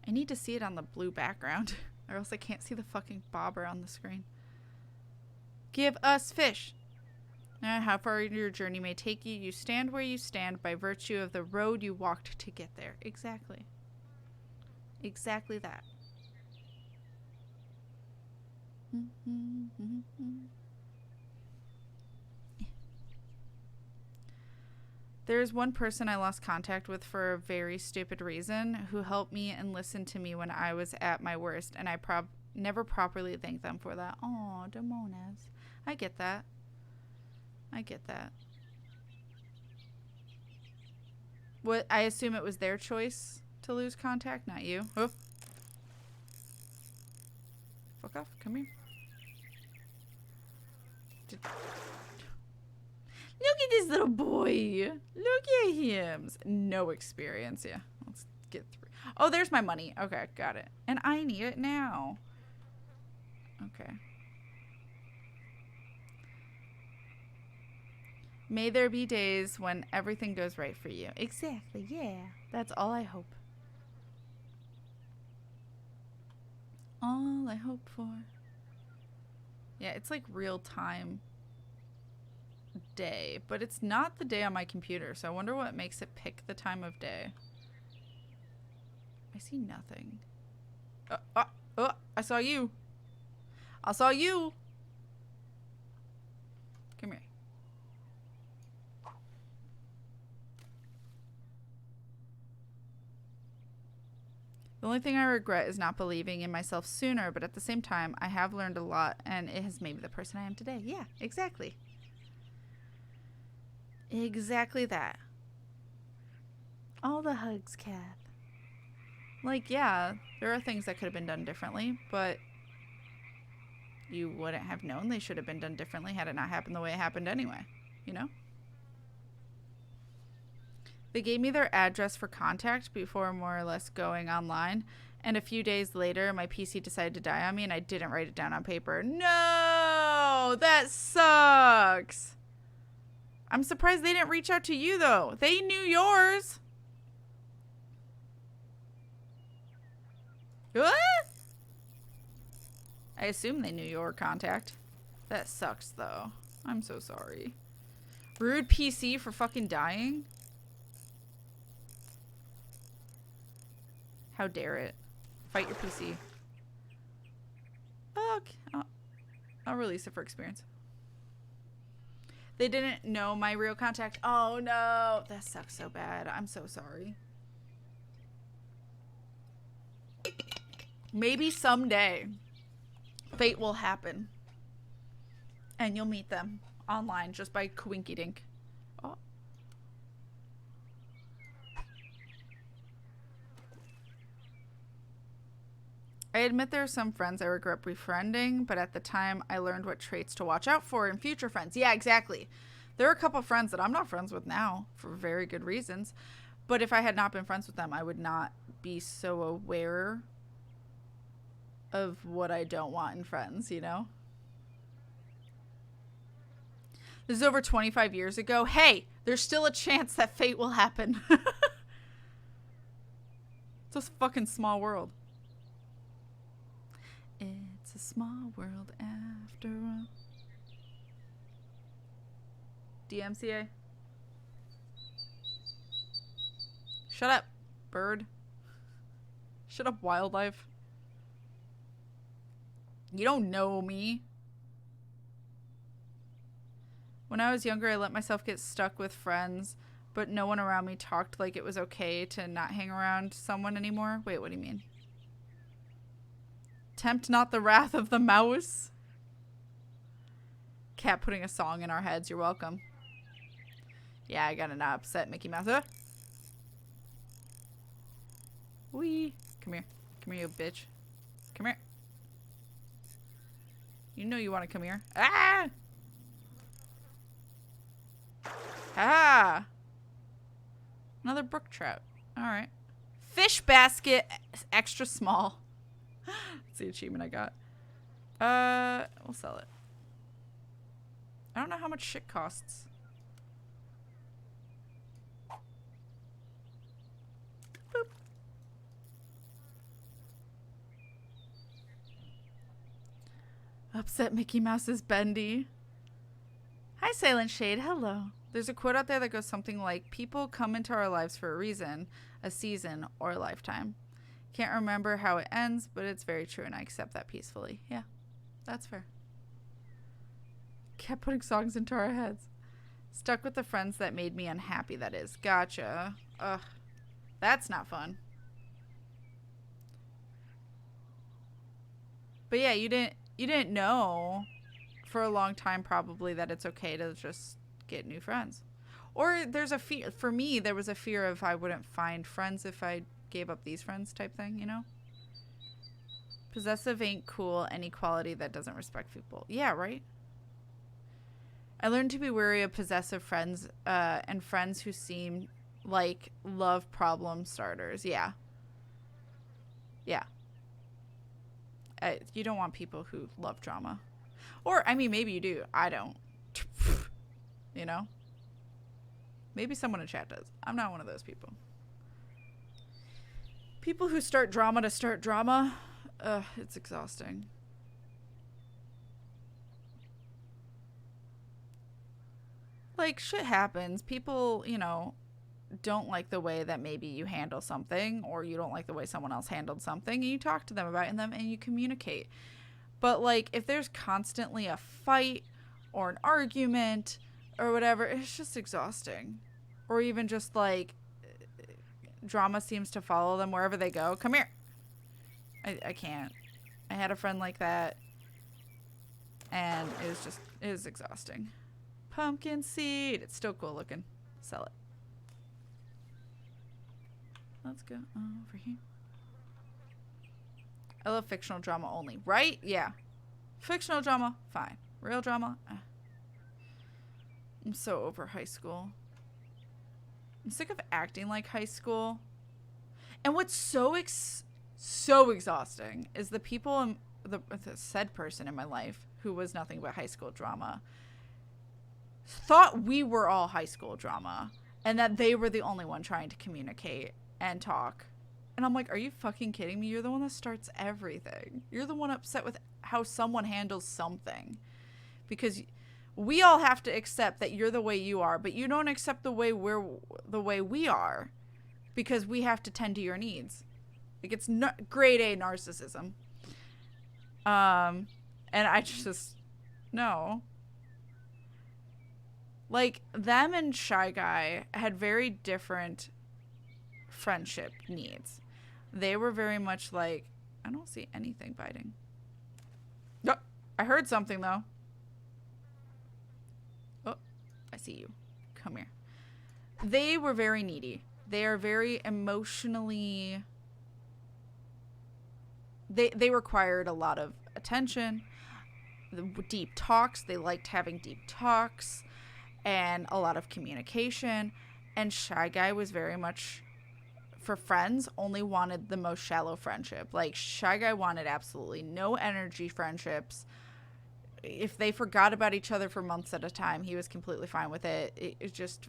I need to see it on the blue background, or else I can't see the fucking bobber on the screen. Give us fish. How far your journey may take you, you stand where you stand by virtue of the road you walked to get there. Exactly. Exactly that. There's one person I lost contact with for a very stupid reason who helped me and listened to me when I was at my worst, and I never properly thanked them for that. Aw, Demones. I get that. I get that. What? I assume it was their choice to lose contact, not you. Oh. Fuck off. Come here. Look at this little boy. Look at him. No experience. Yeah. Let's get through. Oh, there's my money. Okay, got it. And I need it now. Okay. May there be days when everything goes right for you. Exactly, yeah. That's all I hope. All I hope for. Yeah, it's like real time day, but it's not the day on my computer, so I wonder what makes it pick the time of day. I see nothing. I saw you. I saw you. Come here. The only thing I regret is not believing in myself sooner, but at the same time, I have learned a lot, and it has made me the person I am today. Yeah, exactly. Exactly that. All the hugs, Kath. Like, yeah, there are things that could have been done differently, but you wouldn't have known they should have been done differently had it not happened the way it happened anyway, you know? They gave me their address for contact before more or less going online, and a few days later, my PC decided to die on me, and I didn't write it down on paper. No! That sucks! I'm surprised they didn't reach out to you, though. They knew yours. What? I assume they knew your contact. That sucks, though. I'm so sorry. Rude PC for fucking dying? How dare it. Fight your PC. Okay. I'll release it for experience. They didn't know my real contact. Oh, no. That sucks so bad. I'm so sorry. Maybe someday fate will happen. And you'll meet them online just by coinky-dink. Oh. I admit there are some friends I regret befriending, but at the time I learned what traits to watch out for in future friends. Yeah, exactly. There are a couple friends that I'm not friends with now for very good reasons. But if I had not been friends with them, I would not be so aware of what I don't want in friends, you know? This is over 25 years ago. Hey, there's still a chance that fate will happen. It's a fucking small world. It's a small world after all. DMCA. Shut up, bird. Shut up, wildlife. You don't know me. When I was younger, I let myself get stuck with friends, but no one around me talked like it was okay to not hang around someone anymore. Wait, what do you mean? Tempt not the wrath of the mouse. Cat putting a song in our heads. You're welcome. Yeah, I got an upset Mickey Mouse. Wee. Come here. Come here, you bitch. Come here. You know you want to come here. Ah! Ah! Another brook trout. Alright. Fish basket. Extra small. That's the achievement I got. We'll sell it. I don't know how much shit costs. Boop. Upset Mickey Mouse is bendy. Hi, Silent Shade. Hello. There's a quote out there that goes something like, people come into our lives for a reason, a season, or a lifetime. Can't remember how it ends, but it's very true, and I accept that peacefully. Yeah, that's fair. Kept putting songs into our heads. Stuck with the friends that made me unhappy, that is. Gotcha. Ugh. That's not fun. But yeah, you didn't know for a long time probably that it's okay to just get new friends. Or there's a fear, for me, there was a fear of I wouldn't find friends if I gave up these friends type thing, you know? Possessive ain't cool, any quality that doesn't respect people. Yeah, right? I learned to be wary of possessive friends and friends who seem like love problem starters. Yeah. Yeah. You don't want people who love drama. Or, I mean, maybe you do. I don't. You know? Maybe someone in chat does. I'm not one of those people. People who start drama to start drama, it's exhausting. Like, shit happens. People, you know, don't like the way that maybe you handle something, or you don't like the way someone else handled something, and you talk to them about it and you communicate. But, like, if there's constantly a fight or an argument or whatever, it's just exhausting. Or even just, like, drama seems to follow them wherever they go. Come here. I can't. I had a friend like that, and it was exhausting. Pumpkin seed. It's still cool looking. Sell it. Let's go over here. I love fictional drama only, right? Yeah. Fictional drama, fine. Real drama, I'm so over high school. I'm sick of acting like high school. And what's so exhausting is the people, the said person in my life who was nothing but high school drama thought we were all high school drama and that they were the only one trying to communicate and talk. And I'm like, are you fucking kidding me? You're the one that starts everything. You're the one upset with how someone handles something. Because we all have to accept that you're the way you are, but you don't accept the way we are, because we have to tend to your needs. Like, it's grade A narcissism. And I just, no. Like, them and Shy Guy had very different friendship needs. They were very much like, I don't see anything biting. No, I heard something though. Oh, I see you. Come here. They were very needy. They are very emotionally, they required a lot of attention, deep talks. They liked having deep talks and a lot of communication. And Shy Guy was very much, for friends, only wanted the most shallow friendship. Like, Shy Guy wanted absolutely no energy friendships. If they forgot about each other for months at a time, he was completely fine with it. It just,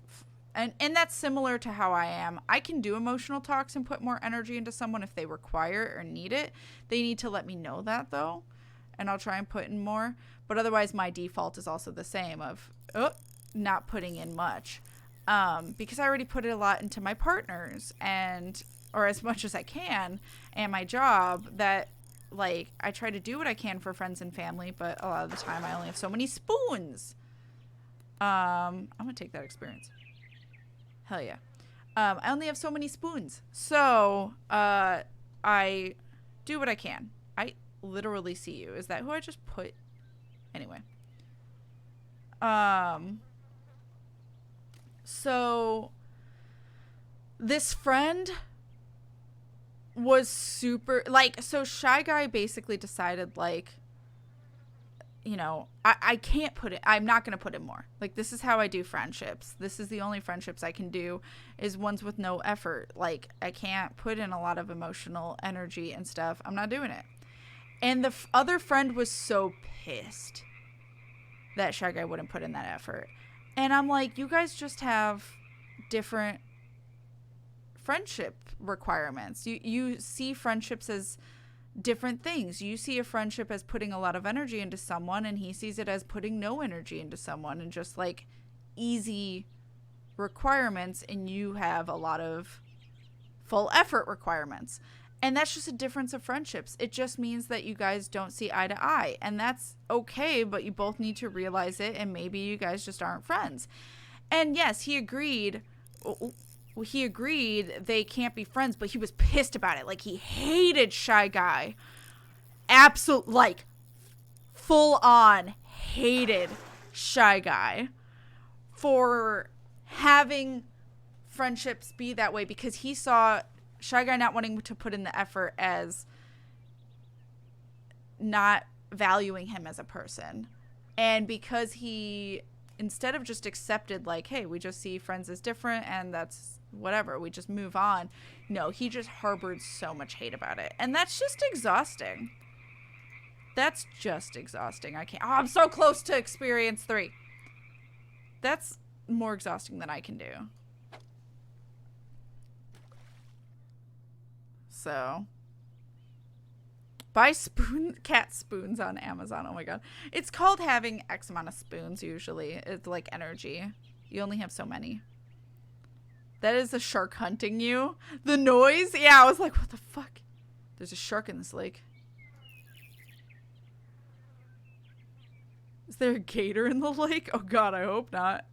and that's similar to how I am. I can do emotional talks and put more energy into someone if they require or need it. They need to let me know that, though, and I'll try and put in more. But otherwise, my default is also the same of not putting in much. Because I already put a lot into my partners or as much as I can, and my job, that, like, I try to do what I can for friends and family, but a lot of the time I only have so many spoons. I'm gonna take that experience. Hell yeah. I only have so many spoons. So, I do what I can. I literally see you. Is that who I just put? Anyway. So this friend was super, like, so Shy Guy basically decided, like, you know, I can't put it, I'm not going to put in more. Like, this is how I do friendships. This is the only friendships I can do, is ones with no effort. Like, I can't put in a lot of emotional energy and stuff. I'm not doing it. And the other friend was so pissed that Shy Guy wouldn't put in that effort. And I'm like, you guys just have different friendship requirements. You see friendships as different things. You see a friendship as putting a lot of energy into someone, and he sees it as putting no energy into someone, and just, like, easy requirements, and you have a lot of full effort requirements. And that's just a difference of friendships. It just means that you guys don't see eye to eye. And that's okay, but you both need to realize it, and maybe you guys just aren't friends. And yes, he agreed they can't be friends, but he was pissed about it. Like, he hated Shy Guy. Absolute, like, full on hated Shy Guy for having friendships be that way, because he saw Shy Guy not wanting to put in the effort as not valuing him as a person. And because he, instead of just accepted, like, hey, we just see friends as different and that's whatever, we just move on. No, he just harbored so much hate about it. And that's just exhausting. That's just exhausting. I can't. Oh, I'm so close to experience 3. That's more exhausting than I can do. So, buy cat spoons on Amazon. Oh my god. It's called having X amount of spoons usually. It's like energy. You only have so many. That is a shark hunting you. The noise? Yeah, I was like, what the fuck? There's a shark in this lake. Is there a gator in the lake? Oh god, I hope not.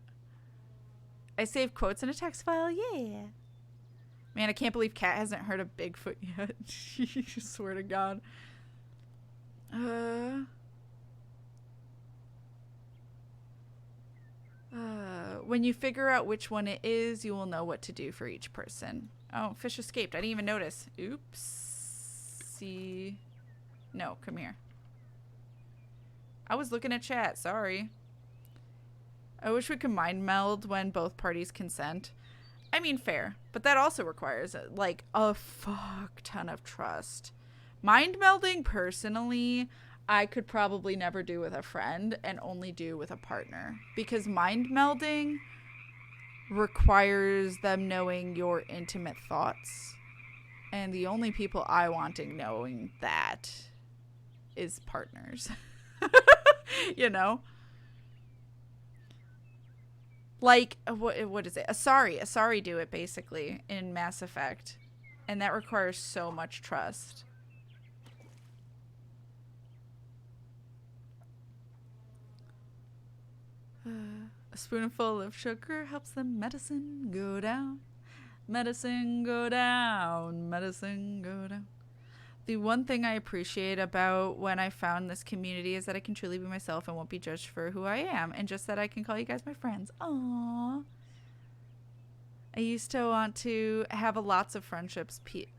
I saved quotes in a text file. Yeah. Man, I can't believe Kat hasn't heard of Bigfoot yet. I swear to God. When you figure out which one it is, you will know what to do for each person. Oh, fish escaped. I didn't even notice. Oops. See. No, come here. I was looking at chat. Sorry. I wish we could mind meld when both parties consent. I mean, fair. But that also requires, like, a fuck ton of trust. Mind melding, personally, I could probably never do with a friend and only do with a partner. Because mind melding requires them knowing your intimate thoughts. And the only people I wanting knowing that is partners. You know? Like, what is it? Asari do it, basically, in Mass Effect. And that requires so much trust. A spoonful of sugar helps the medicine go down. Medicine go down. Medicine go down. The one thing I appreciate about when I found this community is that I can truly be myself and won't be judged for who I am. And just that I can call you guys my friends. Aww. I used to want to have lots of friendships. People...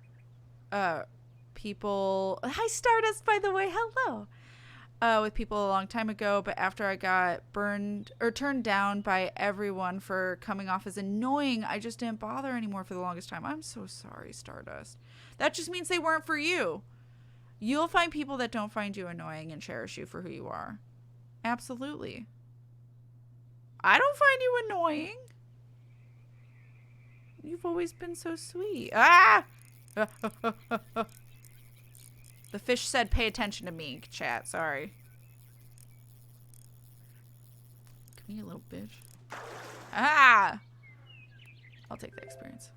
Hi, Stardust, by the way. Hello. With people a long time ago, but after I got burned or turned down by everyone for coming off as annoying, I just didn't bother anymore for the longest time. I'm so sorry, Stardust. That just means they weren't for you. You'll find people that don't find you annoying and cherish you for who you are. Absolutely. I don't find you annoying. You've always been so sweet. Ah! The fish said pay attention to me, chat. Sorry. Come here, little bitch. Ah! I'll take the experience.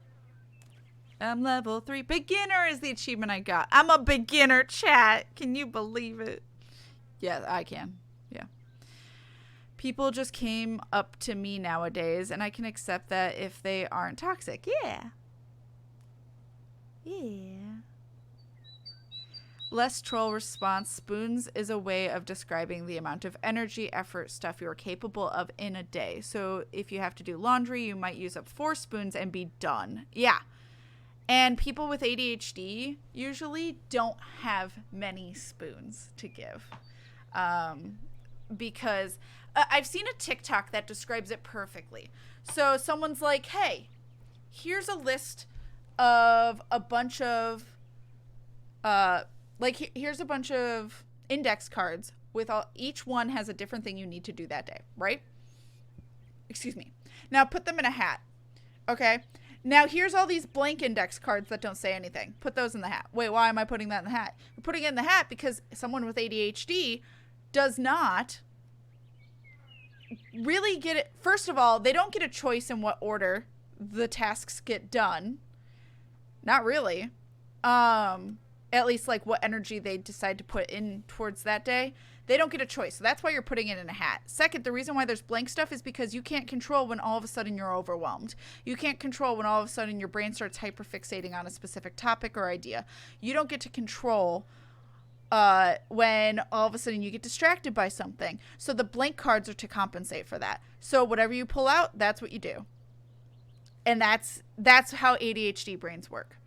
I'm level 3. Beginner is the achievement I got. I'm a beginner, chat. Can you believe it? Yeah, I can. Yeah. People just came up to me nowadays, and I can accept that if they aren't toxic. Yeah. Yeah. Less troll response. Spoons is a way of describing the amount of energy, effort, stuff you're capable of in a day. So if you have to do laundry, you might use up 4 spoons and be done. Yeah. And people with ADHD usually don't have many spoons to give. Because I've seen a TikTok that describes it perfectly. So someone's like, hey, here's a list of a bunch of... here's a bunch of index cards with each one has a different thing you need to do that day, right? Excuse me. Now put them in a hat. Okay. Now here's all these blank index cards that don't say anything. Put those in the hat. Wait, why am I putting that in the hat? We're putting it in the hat because someone with ADHD does not really get it. First of all, they don't get a choice in what order the tasks get done. Not really. At least like what energy they decide to put in towards that day. They don't get a choice. So that's why you're putting it in a hat. Second, the reason why there's blank stuff is because you can't control when all of a sudden you're overwhelmed. You can't control when all of a sudden your brain starts hyperfixating on a specific topic or idea. You don't get to control when all of a sudden you get distracted by something. So the blank cards are to compensate for that. So whatever you pull out, that's what you do. And that's how ADHD brains work.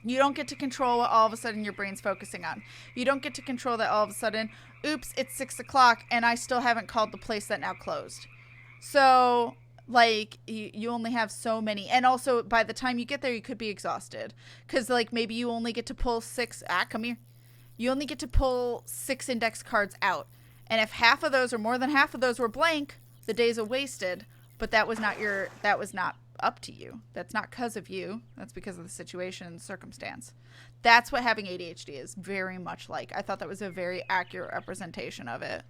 You don't get to control what all of a sudden your brain's focusing on. You don't get to control that all of a sudden, oops, it's 6 o'clock and I still haven't called the place that now closed. So, like, you only have so many. And also, by the time you get there, you could be exhausted. Because, like, maybe you only get to pull 6. Come here. You only get to pull 6 index cards out. And if half of those or more than half of those were blank, the day's a wasted. But that was not up to you. That's not because of you. That's because of the situation and circumstance. That's what having ADHD is very much like. I thought that was a very accurate representation of it.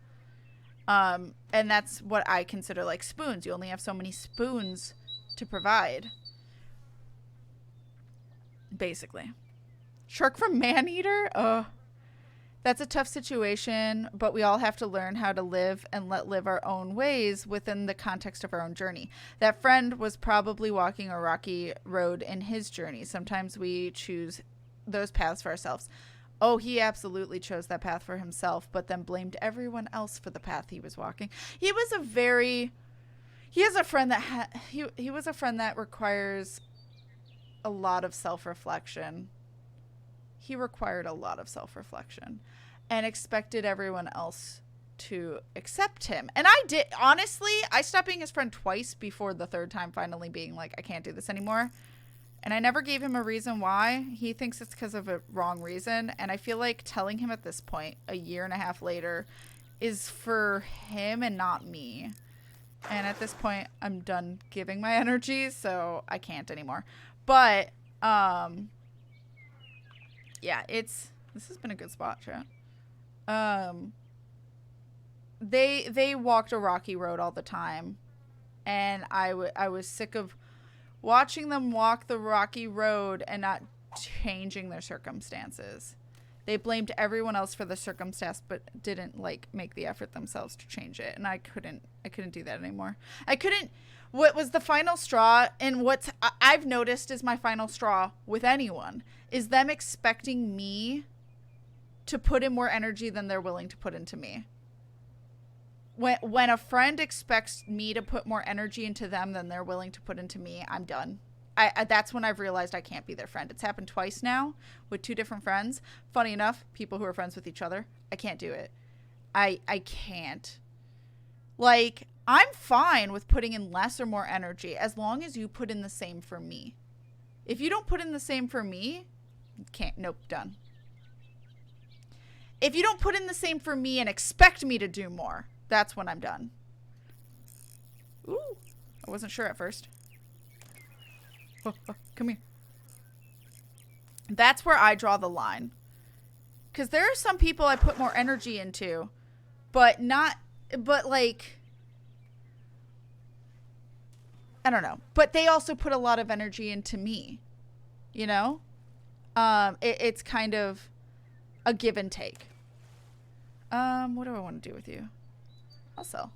And that's what I consider like spoons. You only have so many spoons to provide. Basically. Shark from Maneater? That's a tough situation, but we all have to learn how to live and let live our own ways within the context of our own journey. That friend was probably walking a rocky road in his journey. Sometimes we choose those paths for ourselves. Oh, he absolutely chose that path for himself, but then blamed everyone else for the path he was walking. He is a friend that he was a friend that requires a lot of self-reflection. He required a lot of self-reflection and expected everyone else to accept him. And I did, honestly, I stopped being his friend twice before the third time finally being like, I can't do this anymore. And I never gave him a reason why. He thinks it's because of a wrong reason. And I feel like telling him at this point, a year and a half later, is for him and not me. And at this point, I'm done giving my energy, so I can't anymore. But, yeah, this has been a good spot, chat. They walked a rocky road all the time. And I was sick of watching them walk the rocky road and not changing their circumstances. They blamed everyone else for the circumstance, but didn't like make the effort themselves to change it. And I couldn't do that anymore. What was the final straw, and what I've noticed is my final straw with anyone, is them expecting me to put in more energy than they're willing to put into me. When a friend expects me to put more energy into them than they're willing to put into me, I'm done. That's when I've realized I can't be their friend. It's happened twice now with two different friends. Funny enough, people who are friends with each other. I can't do it. I can't. Like, I'm fine with putting in less or more energy as long as you put in the same for me. If you don't put in the same for me, nope, done. If you don't put in the same for me and expect me to do more, that's when I'm done. Ooh, I wasn't sure at first. Oh, come here. That's where I draw the line. Because there are some people I put more energy into, but like, I don't know. But they also put a lot of energy into me, you know? It's kind of a give and take. What do I want to do with you? I'll sell.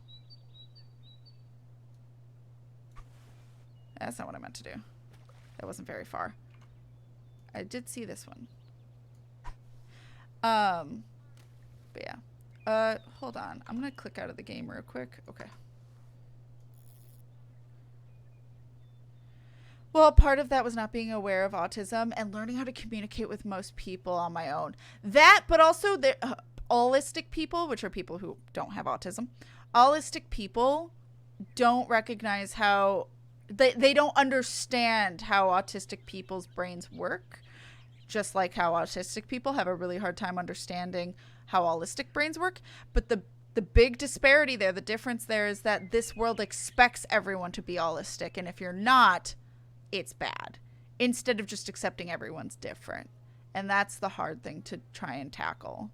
That's not what I meant to do. That wasn't very far. I did see this one. But yeah. Hold on. I'm gonna click out of the game real quick. Okay. Well, part of that was not being aware of autism and learning how to communicate with most people on my own. That, but also the allistic people, which are people who don't have autism. Allistic people don't recognize how they don't understand how autistic people's brains work, just like how autistic people have a really hard time understanding how allistic brains work. But the big disparity there, the difference there, is that this world expects everyone to be allistic, and if you're not, it's bad, instead of just accepting everyone's different. And that's the hard thing to try and tackle.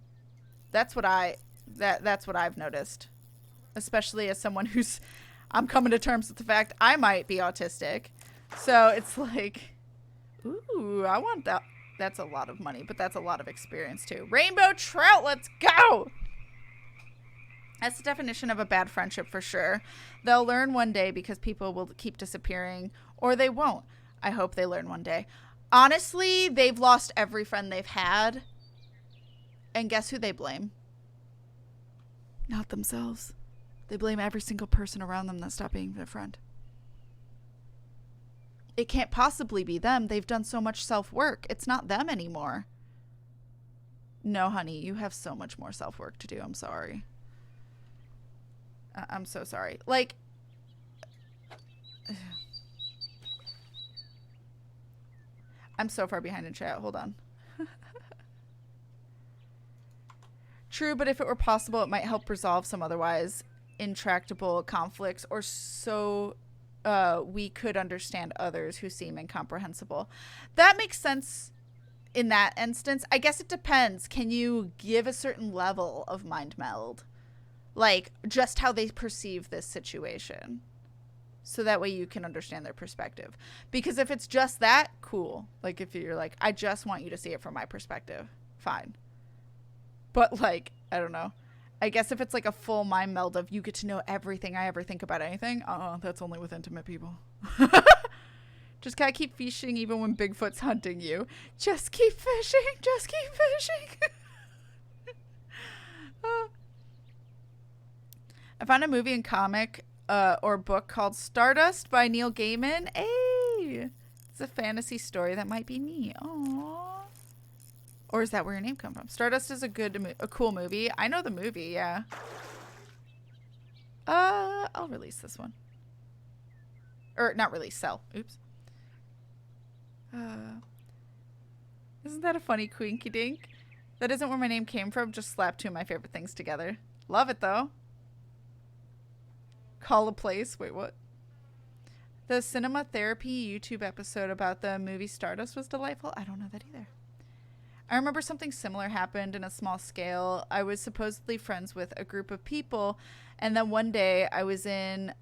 That's what I've noticed, especially as someone I'm coming to terms with the fact I might be autistic. So it's like, ooh, I want that. That's a lot of money, but that's a lot of experience too. Rainbow trout, let's go. That's the definition of a bad friendship for sure. They'll learn one day because people will keep disappearing, or they won't. I hope they learn one day. Honestly, they've lost every friend they've had. And guess who they blame? Not themselves. They blame every single person around them that stopped being their friend. It can't possibly be them. They've done so much self-work. It's not them anymore. No, honey, you have so much more self-work to do. I'm sorry. I'm so sorry. Like, I'm so far behind in chat. Hold on. True, but if it were possible, it might help resolve some otherwise intractable conflicts or so we could understand others who seem incomprehensible. That makes sense in that instance. I guess it depends. Can you give a certain level of mind meld? Like, just how they perceive this situation. So that way you can understand their perspective. Because if it's just that, cool. Like, if you're like, I just want you to see it from my perspective, fine. But, like, I don't know. I guess if it's like a full mind meld of you get to know everything I ever think about anything, that's only with intimate people. Just gotta keep fishing even when Bigfoot's hunting you. Just keep fishing. Just keep fishing. I found a movie and comic or book called Stardust by Neil Gaiman. Hey! It's a fantasy story that might be me. Aww. Or is that where your name comes from? Stardust is a cool movie. I know the movie, yeah. I'll release this one. Or not release, sell. Oops. Isn't that a funny quinky dink? That isn't where my name came from. Just slap two of my favorite things together. Love it though. Call a place. Wait, what? The cinema therapy YouTube episode about the movie Stardust was delightful. I don't know that either. I remember something similar happened in a small scale. I was supposedly friends with a group of people, and then one day I was in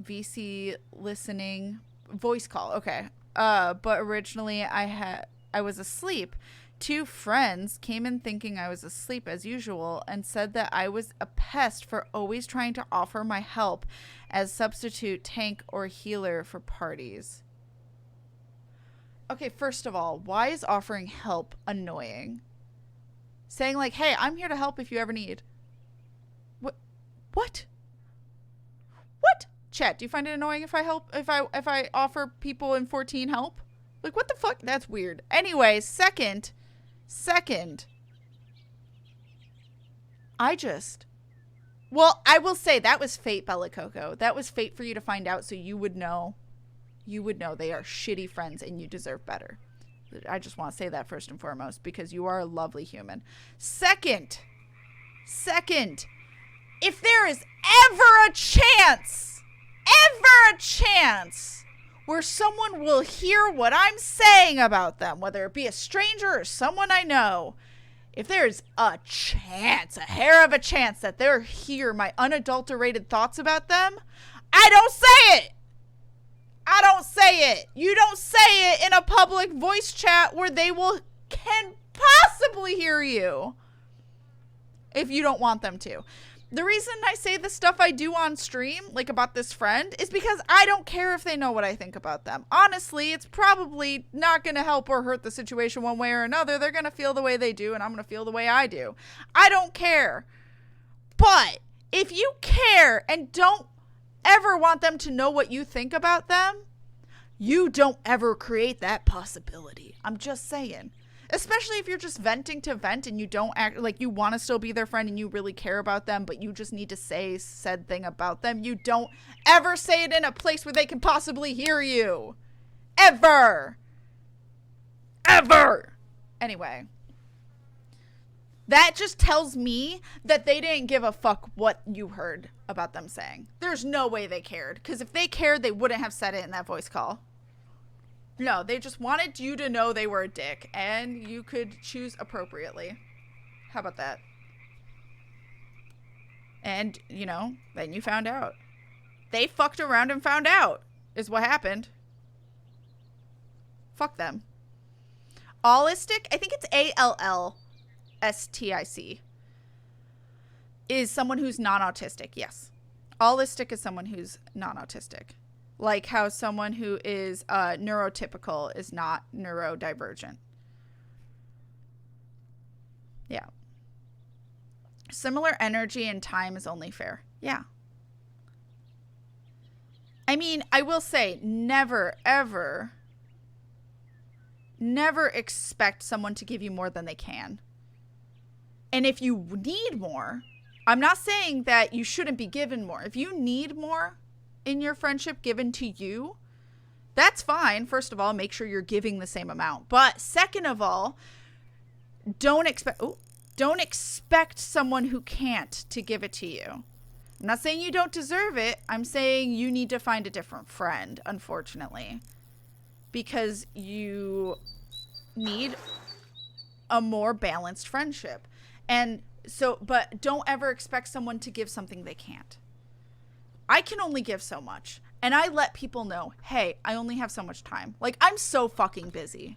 VC listening voice call. Okay. But originally I was asleep. Two friends came in thinking I was asleep as usual and said that I was a pest for always trying to offer my help as substitute tank or healer for parties. Okay, first of all, why is offering help annoying? Saying like, hey, I'm here to help if you ever need. What? What? Chat, do you find it annoying if I offer people in 14 help? Like, what the fuck? That's weird. Anyway, second, I will say that was fate, Bella Coco. That was fate for you to find out so you would know they are shitty friends and you deserve better. I just want to say that first and foremost because you are a lovely human. Second, if there is ever a chance where someone will hear what I'm saying about them, whether it be a stranger or someone I know, if there's a hair of a chance that they'll hear my unadulterated thoughts about them, I don't say it. You don't say it in a public voice chat where they can possibly hear you if you don't want them to. The reason I say the stuff I do on stream, like about this friend, is because I don't care if they know what I think about them. Honestly, it's probably not going to help or hurt the situation one way or another. They're going to feel the way they do, and I'm going to feel the way I do. I don't care. But if you care and don't ever want them to know what you think about them, you don't ever create that possibility. I'm just saying. Especially if you're just venting to vent and you don't act like you want to still be their friend and you really care about them, but you just need to say said thing about them. You don't ever say it in a place where they can possibly hear you. Ever. Anyway. That just tells me that they didn't give a fuck what you heard about them saying. There's no way they cared. Because if they cared, they wouldn't have said it in that voice call. No, they just wanted you to know they were a dick, and you could choose appropriately. How about that? And, then you found out. They fucked around and found out, is what happened. Fuck them. Allistic, I think it's ALLSTIC, is someone who's non-autistic, yes. Allistic is someone who's non-autistic. Like how someone who is neurotypical is not neurodivergent. Yeah. Similar energy and time is only fair. Yeah. I mean, I will say never, ever, never expect someone to give you more than they can. And if you need more, I'm not saying that you shouldn't be given more. If you need more in your friendship given to you, that's fine. First of all, make sure you're giving the same amount. But second of all, don't expect someone who can't to give it to you. I'm not saying you don't deserve it. I'm saying you need to find a different friend, unfortunately. Because you need a more balanced friendship. And so, but don't ever expect someone to give something they can't. I can only give so much. And I let people know, hey, I only have so much time. Like, I'm so fucking busy.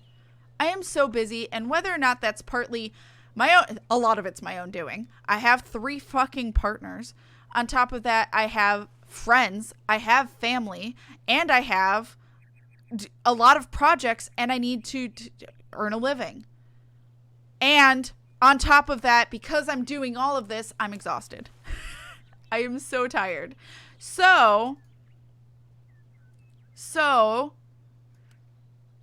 I am so busy. And whether or not that's partly my own, a lot of it's my own doing. I have 3 fucking partners. On top of that, I have friends, I have family, and I have a lot of projects, and I need to earn a living. And on top of that, because I'm doing all of this, I'm exhausted. I am so tired. So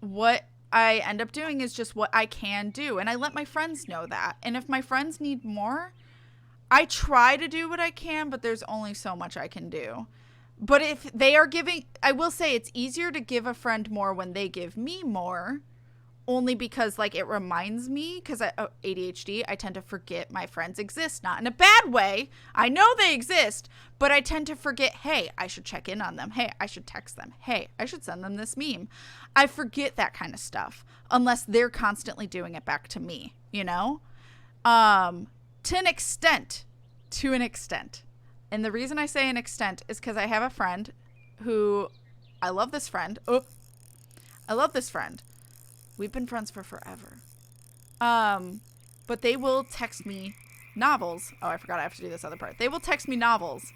what I end up doing is just what I can do. And I let my friends know that. And if my friends need more, I try to do what I can, but there's only so much I can do. But if they are giving, I will say it's easier to give a friend more when they give me more. Only because, like, it reminds me, because ADHD, I tend to forget my friends exist. Not in a bad way. I know they exist, but I tend to forget, hey, I should check in on them. Hey, I should text them. Hey, I should send them this meme. I forget that kind of stuff unless they're constantly doing it back to me, you know? To an extent. And the reason I say an extent is because I have a friend who, I love this friend. We've been friends for forever. But they will text me novels. Oh, I forgot I have to do this other part. They will text me novels.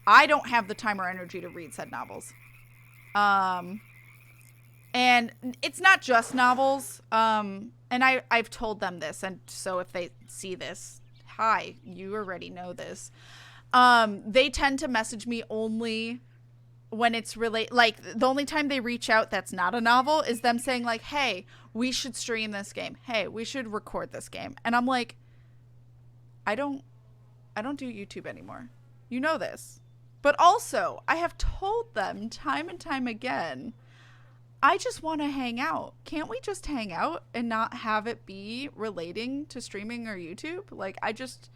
I don't have the time or energy to read said novels. And it's not just novels. And I've told them this. And so if they see this, hi, you already know this. They tend to message me only when it's like the only time they reach out that's not a novel is them saying like, hey, we should stream this game. Hey, we should record this game. And I'm like, I don't do YouTube anymore. You know this. But also, I have told them time and time again, I just want to hang out. Can't we just hang out and not have it be relating to streaming or YouTube? Like, I just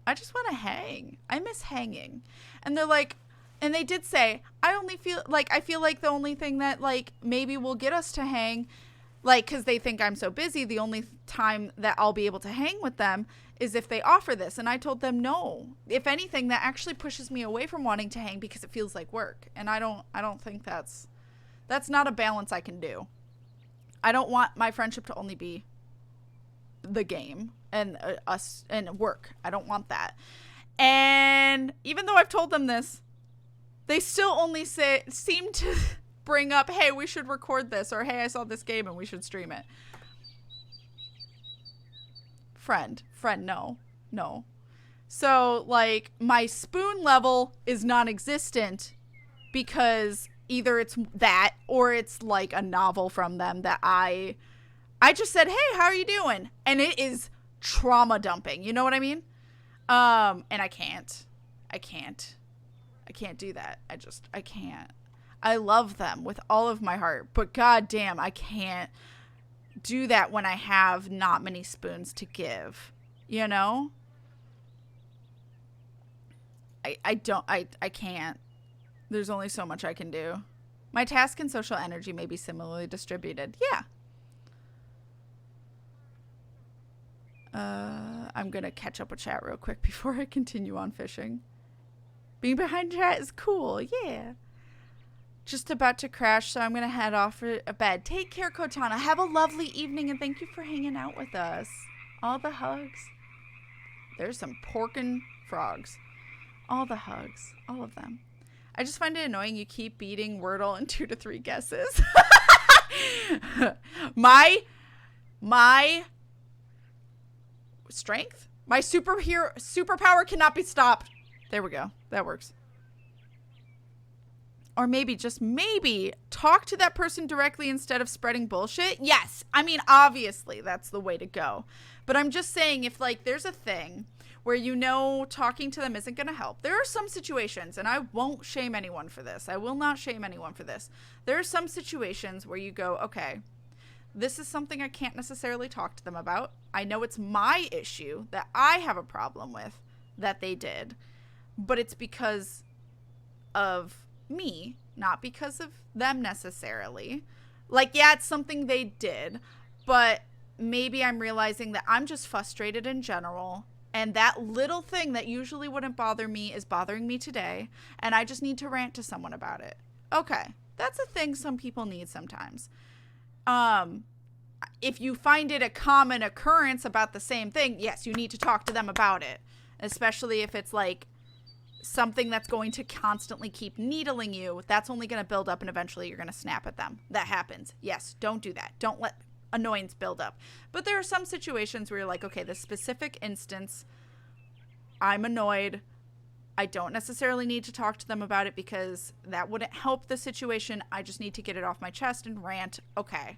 want to hang. I miss hanging. And they're like, and they did say, I feel like the only thing that like maybe will get us to hang, like, because they think I'm so busy, the only time that I'll be able to hang with them is if they offer this. And I told them no. If anything, that actually pushes me away from wanting to hang because it feels like work. And I don't think that's not a balance I can do. I don't want my friendship to only be the game and us and work. I don't want that. And even though I've told them this, they still only seem to bring up, hey, we should record this, or hey, I saw this game and we should stream it. Friend, no. So, like, my spoon level is non-existent because either it's that or it's like a novel from them that I just said, hey, how are you doing? And it is trauma dumping. You know what I mean? And I can't do that. I can't. I love them with all of my heart, but goddamn, I can't do that when I have not many spoons to give, you know? I can't. There's only so much I can do. My task and social energy may be similarly distributed. Yeah. I'm going to catch up with chat real quick before I continue on fishing. Being behind chat is cool. Yeah. Just about to crash, so I'm going to head off for bed. Take care, Kotana. Have a lovely evening, and thank you for hanging out with us. All the hugs. There's some porkin' frogs. All the hugs. All of them. I just find it annoying you keep beating Wordle in 2 to 3 guesses. My strength? My superpower cannot be stopped. There we go. That works. Or maybe, just maybe, talk to that person directly instead of spreading bullshit. Yes. I mean, obviously, that's the way to go. But I'm just saying, if, like, there's a thing where you know talking to them isn't going to help. There are some situations, and I won't shame anyone for this. I will not shame anyone for this. There are some situations where you go, okay, this is something I can't necessarily talk to them about. I know it's my issue that I have a problem with that they did. but it's because of me, not because of them necessarily. Like, yeah, it's something they did, but maybe I'm realizing that I'm just frustrated in general, and that little thing that usually wouldn't bother me is bothering me today, and I just need to rant to someone about it. Okay, that's a thing some people need sometimes. If you find it a common occurrence about the same thing, yes, you need to talk to them about it, especially if it's like something that's going to constantly keep needling you. That's only going to build up, and eventually you're going to snap at them. That happens. Yes, don't do that. Don't let annoyance build up. But there are some situations where you're like, okay, this specific instance, I'm annoyed. I don't necessarily need to talk to them about it because that wouldn't help the situation. I just need to get it off my chest and rant. Okay.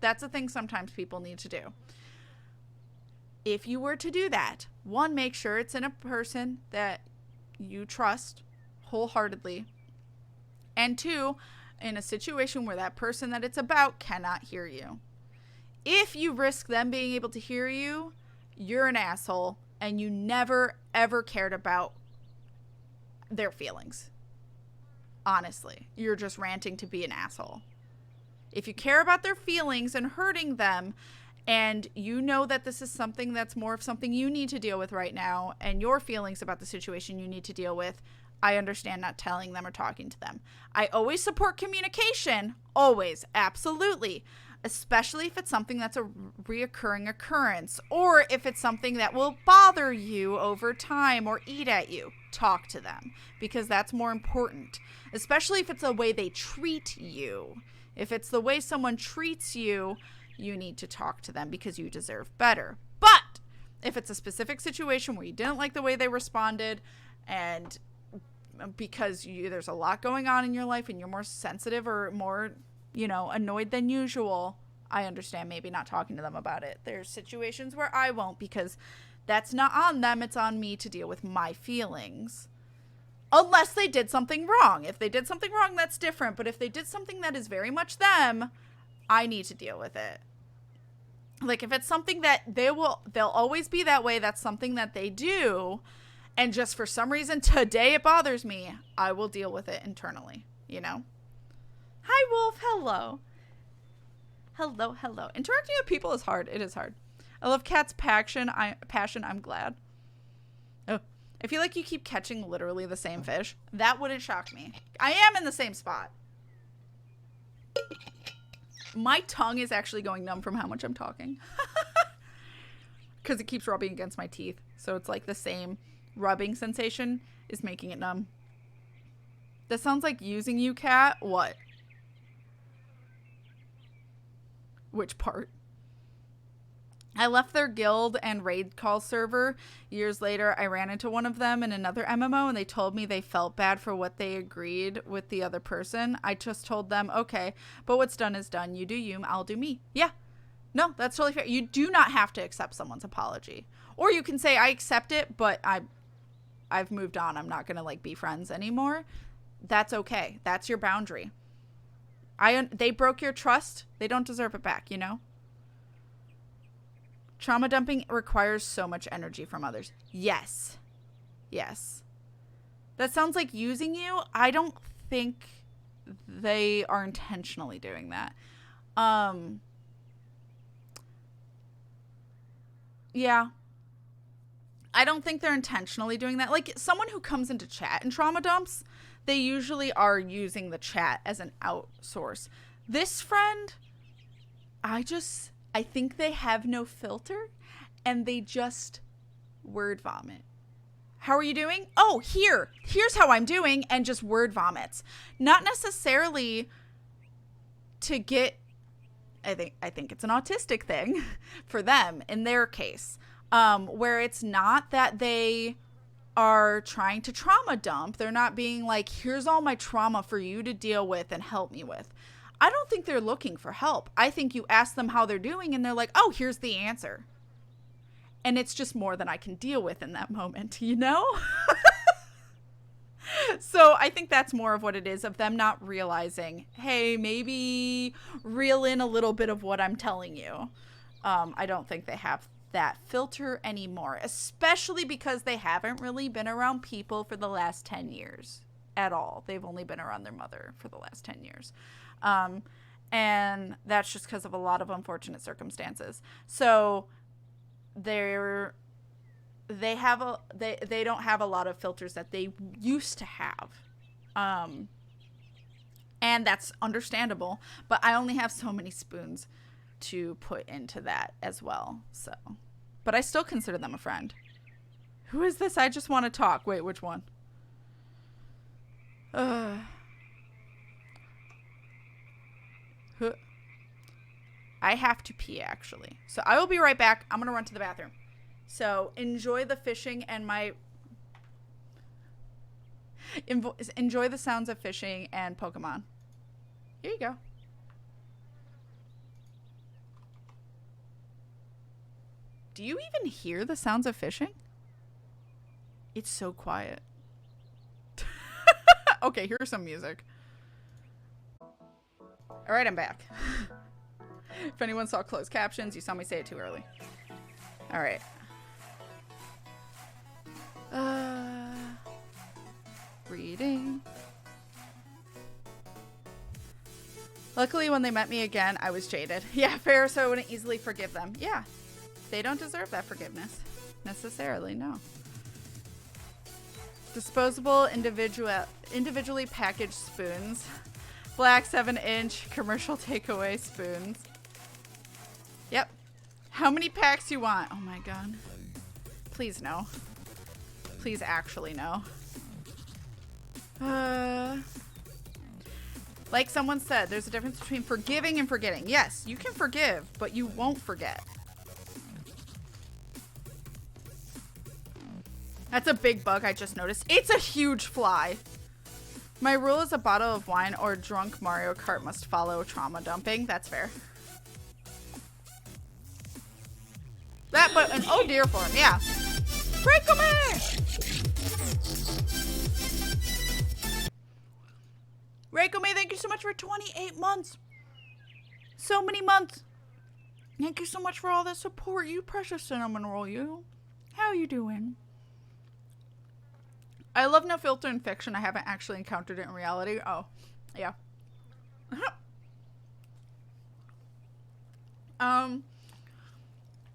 That's a thing sometimes people need to do. If you were to do that, one, make sure it's in a person that you trust wholeheartedly. And two, in a situation where that person that it's about cannot hear you. If you risk them being able to hear you, you're an asshole and you never, ever cared about their feelings. Honestly, you're just ranting to be an asshole. If you care about their feelings and hurting them, and you know that this is something that's more of something you need to deal with right now, and your feelings about the situation you need to deal with, I understand not telling them or talking to them. I always support communication. Always. Absolutely. Especially if it's something that's a reoccurring occurrence, or if it's something that will bother you over time or eat at you. Talk to them, because that's more important. Especially if it's the way they treat you. If it's the way someone treats you, you need to talk to them because you deserve better. But if it's a specific situation where you didn't like the way they responded, and because there's a lot going on in your life and you're more sensitive or more, annoyed than usual, I understand maybe not talking to them about it. There's situations where I won't, because that's not on them. It's on me to deal with my feelings. Unless they did something wrong. If they did something wrong, that's different. But if they did something that is very much them, I need to deal with it. Like, if it's something that they'll always be that way, that's something that they do, and just for some reason today it bothers me, I will deal with it internally, Hi, Wolf. Hello. Hello. Interacting with people is hard. It is hard. I love Kat's passion. I'm glad. Oh, I feel like you keep catching literally the same fish. That wouldn't shock me. I am in the same spot. My tongue is actually going numb from how much I'm talking. Because it keeps rubbing against my teeth. So it's like the same rubbing sensation is making it numb. That sounds like using you, Kat. What? Which part? I left their guild and raid call server. Years later, I ran into one of them in another MMO, and they told me they felt bad for what they agreed with the other person. I just told them, okay, but what's done is done. You do you, I'll do me. Yeah. No, that's totally fair. You do not have to accept someone's apology. Or you can say, I accept it, but I've moved on. I'm not going to be friends anymore. That's okay. That's your boundary. They broke your trust. They don't deserve it back, Trauma dumping requires so much energy from others. Yes. That sounds like using you. I don't think they are intentionally doing that. Yeah. I don't think they're intentionally doing that. Like, someone who comes into chat and trauma dumps, they usually are using the chat as an outsource. This friend, I think they have no filter, and they just word vomit. How are you doing? Oh, here's how I'm doing, and just word vomits. Not necessarily to get, I think it's an autistic thing for them in their case, where it's not that they are trying to trauma dump. They're not being like, here's all my trauma for you to deal with and help me with. I don't think they're looking for help. I think you ask them how they're doing and they're like, oh, here's the answer. And it's just more than I can deal with in that moment, So I think that's more of what it is, of them not realizing, hey, maybe reel in a little bit of what I'm telling you. I don't think they have that filter anymore, especially because they haven't really been around people for the last 10 years at all. They've only been around their mother for the last 10 years. And that's just because of a lot of unfortunate circumstances. So they don't have a lot of filters that they used to have. And that's understandable, but I only have so many spoons to put into that as well. So, but I still consider them a friend. Who is this? I just want to talk. Wait, which one? I have to pee, actually. So I will be right back. I'm going to run to the bathroom. So enjoy the fishing and enjoy the sounds of fishing and Pokemon. Here you go. Do you even hear the sounds of fishing? It's so quiet. Okay, here's some music. All right, I'm back. If anyone saw closed captions, you saw me say it too early. All right. Reading. Luckily, when they met me again, I was jaded. Yeah, fair, so I wouldn't easily forgive them. Yeah, they don't deserve that forgiveness. Necessarily, no. Disposable, individually packaged spoons. Black 7-inch commercial takeaway spoons. Yep. How many packs you want? Oh my god. Please no. Please actually no. Like someone said, there's a difference between forgiving and forgetting. Yes, you can forgive, but you won't forget. That's a big bug I just noticed. It's a huge fly. My rule is a bottle of wine or drunk Mario Kart must follow trauma dumping. That's fair. That, but an oh dear form, yeah. Reikome! Reikome, thank you so much for 28 months. So many months. Thank you so much for all the support. You precious cinnamon roll, you. How are you doing? I love no filter in fiction. I haven't actually encountered it in reality. Oh, yeah.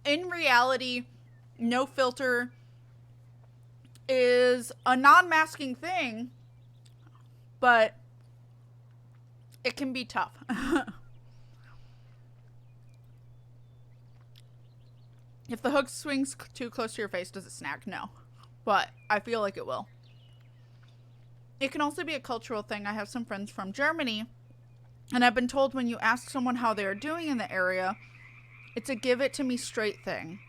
In reality, no filter is a non-masking thing, but it can be tough. If the hook swings too close to your face, does it snag? No, but I feel like it will. It can also be a cultural thing. I have some friends from Germany, and I've been told when you ask someone how they are doing in the area, it's a give it to me straight thing.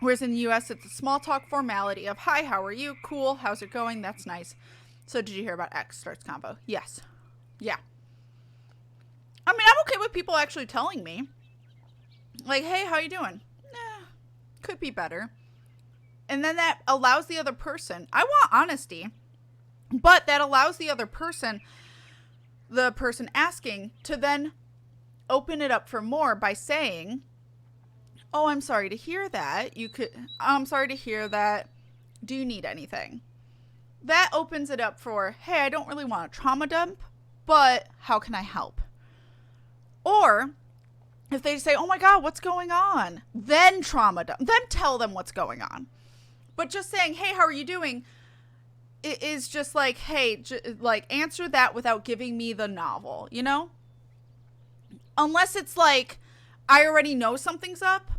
Whereas in the US, it's a small talk formality of, hi, how are you? Cool. How's it going? That's nice. So did you hear about X starts convo? Yes. Yeah. I mean, I'm okay with people actually telling me. Like, hey, how you doing? Could be better. And then that allows the other person, I want honesty, but that allows the other person, the person asking, to then open it up for more by saying, oh, I'm sorry to hear that. I'm sorry to hear that. Do you need anything? That opens it up for, hey, I don't really want a trauma dump, but how can I help? Or if they say, oh my God, what's going on? Then trauma dump. Then tell them what's going on. But just saying, hey, how are you doing? It is just like, hey, like answer that without giving me the novel, you know? Unless it's like, I already know something's up.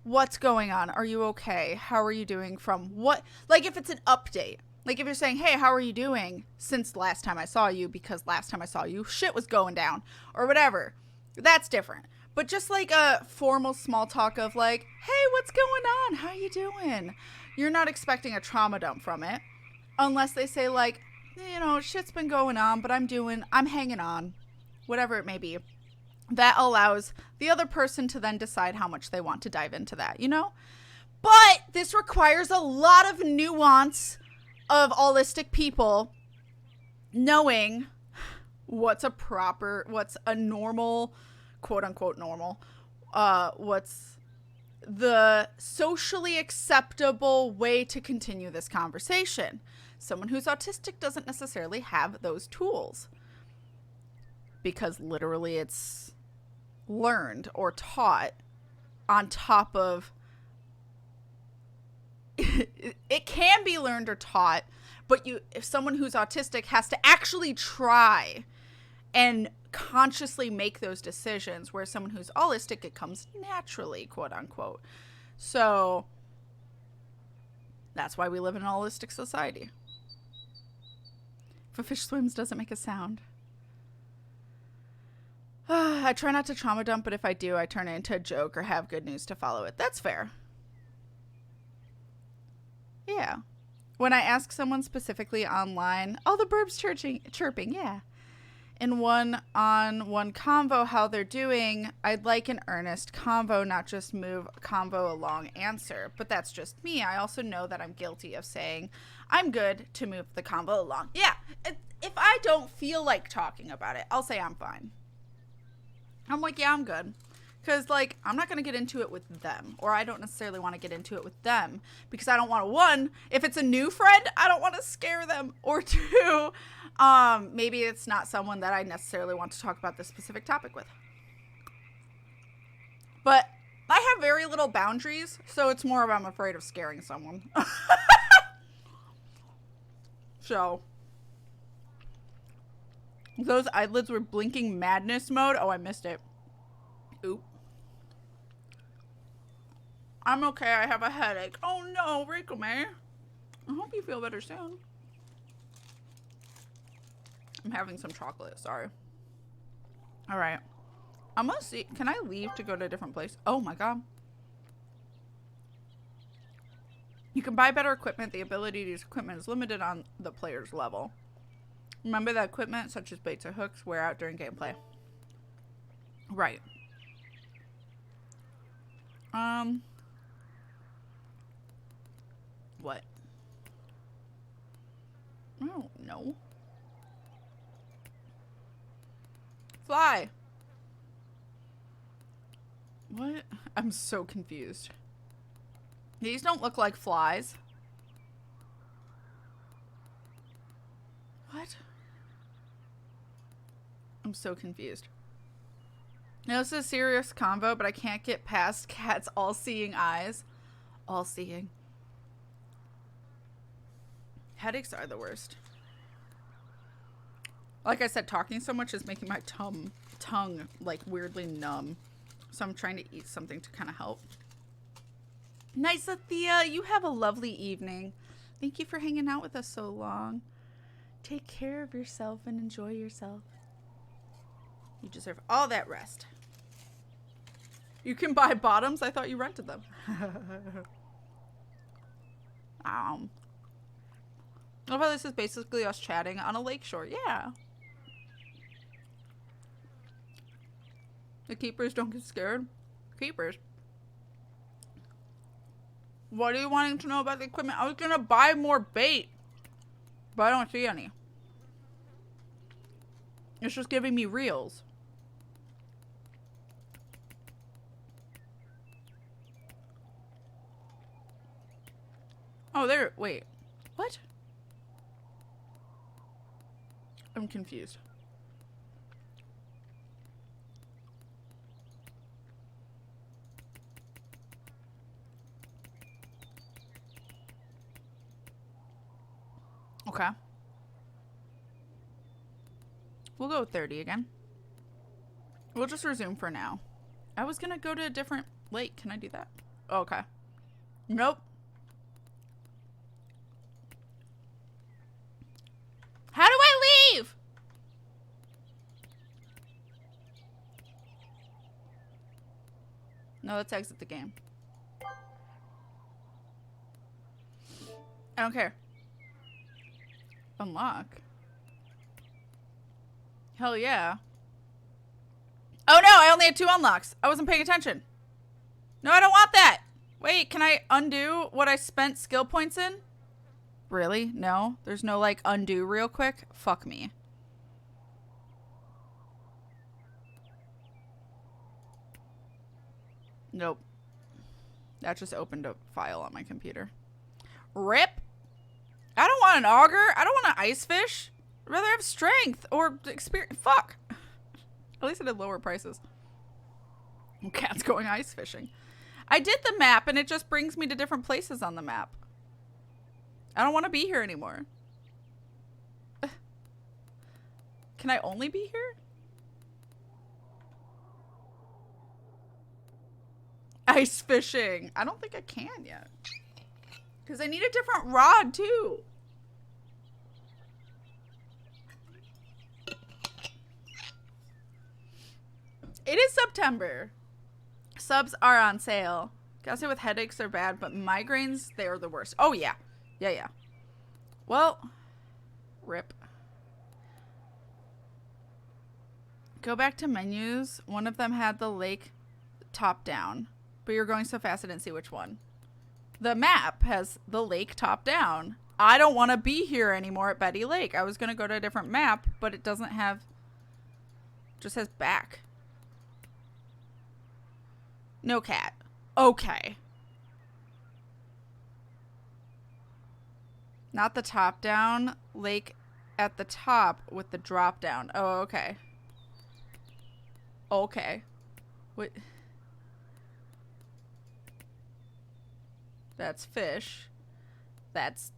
What's going on? Are you okay? How are you doing from what? Like if it's an update. Like if you're saying, hey, how are you doing since last time I saw you? Because last time I saw you, shit was going down. Or whatever. That's different. But just like a formal small talk of like, hey, what's going on? How you doing? You're not expecting a trauma dump from it. Unless they say like, you know, shit's been going on, but I'm hanging on. Whatever it may be. That allows the other person to then decide how much they want to dive into that, you know? But this requires a lot of nuance of holistic people knowing what's a normal, quote unquote normal, what's the socially acceptable way to continue this conversation. Someone who's autistic doesn't necessarily have those tools because literally it's learned or taught on top of it can be learned or taught, but if someone who's autistic has to actually try and consciously make those decisions, where someone who's holistic, it comes naturally, quote unquote. So that's why we live in an holistic society. If a fish swims, doesn't make a sound. I try not to trauma dump, but if I do, I turn it into a joke or have good news to follow it. That's fair. Yeah. When I ask someone specifically online, oh, the birds chirping, yeah. In one-on-one convo how they're doing, I'd like an earnest convo, not just move convo along answer. But that's just me. I also know that I'm guilty of saying I'm good to move the convo along. Yeah, if I don't feel like talking about it, I'll say I'm fine. I'm like, yeah, I'm good. Because, like, I'm not going to get into it with them. Or I don't necessarily want to get into it with them. Because I don't want to, one, if it's a new friend, I don't want to scare them. Or two, maybe it's not someone that I necessarily want to talk about this specific topic with. But I have very little boundaries. So it's more of I'm afraid of scaring someone. So, those eyelids were blinking madness mode. Oh, I missed it. Oop. I'm okay. I have a headache. Oh no, Rico man. I hope you feel better soon. I'm having some chocolate. Sorry. All right. I'm gonna see. Can I leave to go to a different place? Oh my god. You can buy better equipment. The ability to use equipment is limited on the player's level. Remember that equipment, such as baits or hooks, wear out during gameplay. Right. What? I don't know. Fly. What? I'm so confused. These don't look like flies. What? I'm so confused. Now, this is a serious convo, but I can't get past Cat's all-seeing eyes. All-seeing. Headaches are the worst. Like I said, talking so much is making my tongue like weirdly numb. So I'm trying to eat something to kind of help. Nice, Thea. You have a lovely evening. Thank you for hanging out with us so long. Take care of yourself and enjoy yourself. You deserve all that rest. You can buy bottoms? I thought you rented them. I love how this is basically us chatting on a lakeshore. Yeah. The keepers don't get scared. Keepers. What are you wanting to know about the equipment? I was going to buy more bait, but I don't see any. It's just giving me reels. Oh, there. Wait. What? I'm confused. Okay. We'll go with 30 again. We'll just resume for now. I was gonna go to a different lake. Can I do that? Oh, okay. Nope. How do I leave? No, let's exit the game. I don't care. Unlock. Hell yeah. Oh no, I only had 2 unlocks. I wasn't paying attention. No, I don't want that. Wait, can I undo what I spent skill points in? Really? No? There's no, like, undo real quick? Fuck me. Nope. That just opened a file on my computer. Rip. I don't want an auger. I don't want an ice fish. I'd rather have strength or experience. Fuck. At least it had lower prices. Cat's going ice fishing. I did the map and it just brings me to different places on the map. I don't want to be here anymore. Can I only be here? Ice fishing. I don't think I can yet. Because I need a different rod too. It is September. Subs are on sale. Gotta say with headaches are bad, but migraines, they are the worst. Oh yeah. Yeah. Well, rip. Go back to menus. One of them had the lake top down. But you're going so fast I didn't see which one. The map has the lake top down. I don't want to be here anymore at Betty Lake. I was going to go to a different map, but it doesn't have... Just has back. No cat. Okay. Not the top down. Lake at the top with the drop down. Oh, okay. Okay. What? That's fish. That's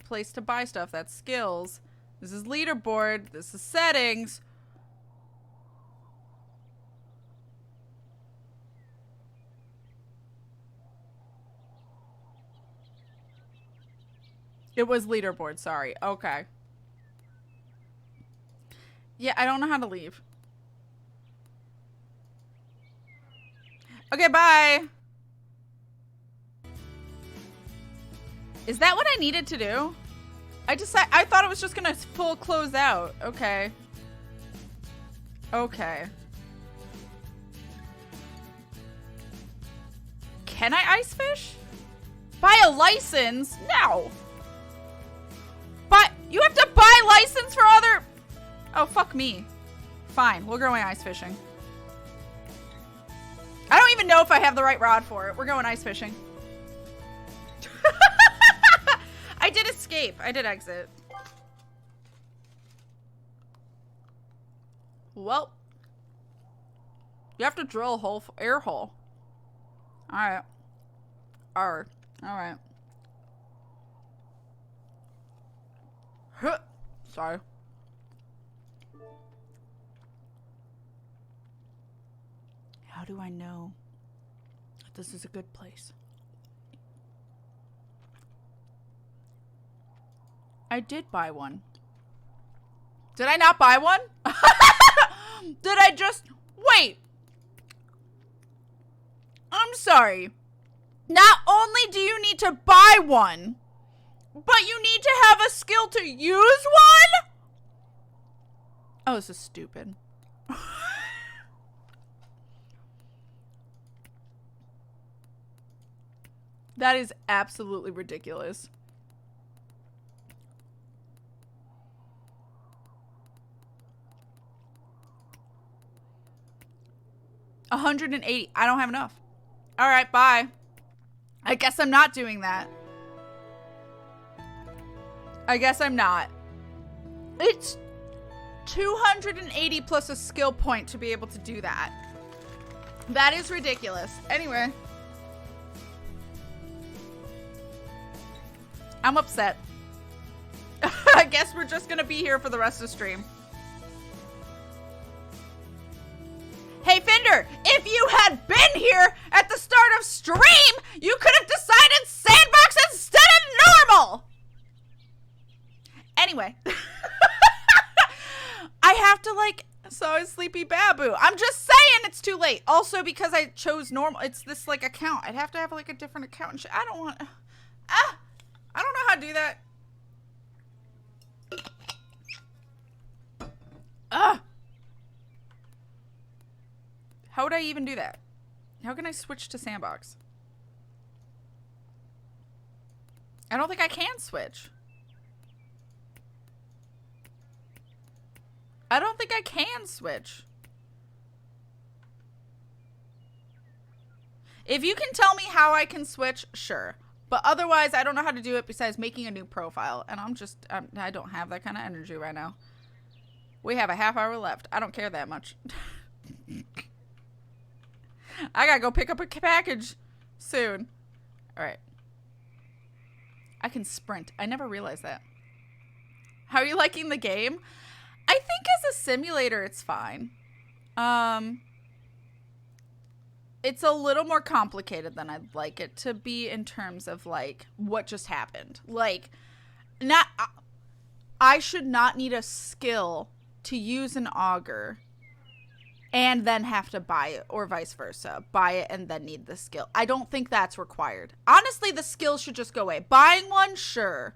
place to buy stuff. That's skills. This is leaderboard. This is settings. It was leaderboard, sorry. Okay. Yeah, I don't know how to leave. Okay, bye. Is that what I needed to do? I thought it was just gonna full close out. Okay. Okay. Can I ice fish? Buy a license? No. But you have to buy license for other... Oh, fuck me. Fine, we're going ice fishing. I don't even know if I have the right rod for it. We're going ice fishing. I did escape. I did exit. Well. You have to drill a hole, air hole. Alright. Alright. Huh. Sorry. How do I know that this is a good place? I did buy one. Did I not buy one? Did I just... Wait. I'm sorry. Not only do you need to buy one, but you need to have a skill to use one? Oh, this is stupid. That is absolutely ridiculous. $180. I don't have enough. All right, bye. I guess I'm not doing that. I guess I'm not. It's 280 plus a skill point to be able to do that. That is ridiculous. Anyway. I'm upset. I guess we're just gonna be here for the rest of the stream. Hey, Fyndir, if you had been here at the start of stream, you could have decided sandbox instead of normal. Anyway. I have to, like, so is Sleepy Babu. I'm just saying it's too late. Also, because I chose normal, it's this, like, account. I'd have to have, like, a different account and shit. I don't want, I don't know how to do that. How would I even do that? How can I switch to sandbox? I don't think I can switch. I don't think I can switch. If you can tell me how I can switch, sure. But otherwise, I don't know how to do it besides making a new profile. And I don't have that kind of energy right now. We have a half hour left. I don't care that much. I gotta go pick up a package soon. All right. I can sprint. I never realized that. How are you liking the game? I think as a simulator, it's fine. It's a little more complicated than I'd like it to be in terms of, like, what just happened. Like, I should not need a skill to use an auger and then have to buy it, or vice versa. Buy it and then need the skill. I don't think that's required. Honestly, the skill should just go away. Buying one, sure.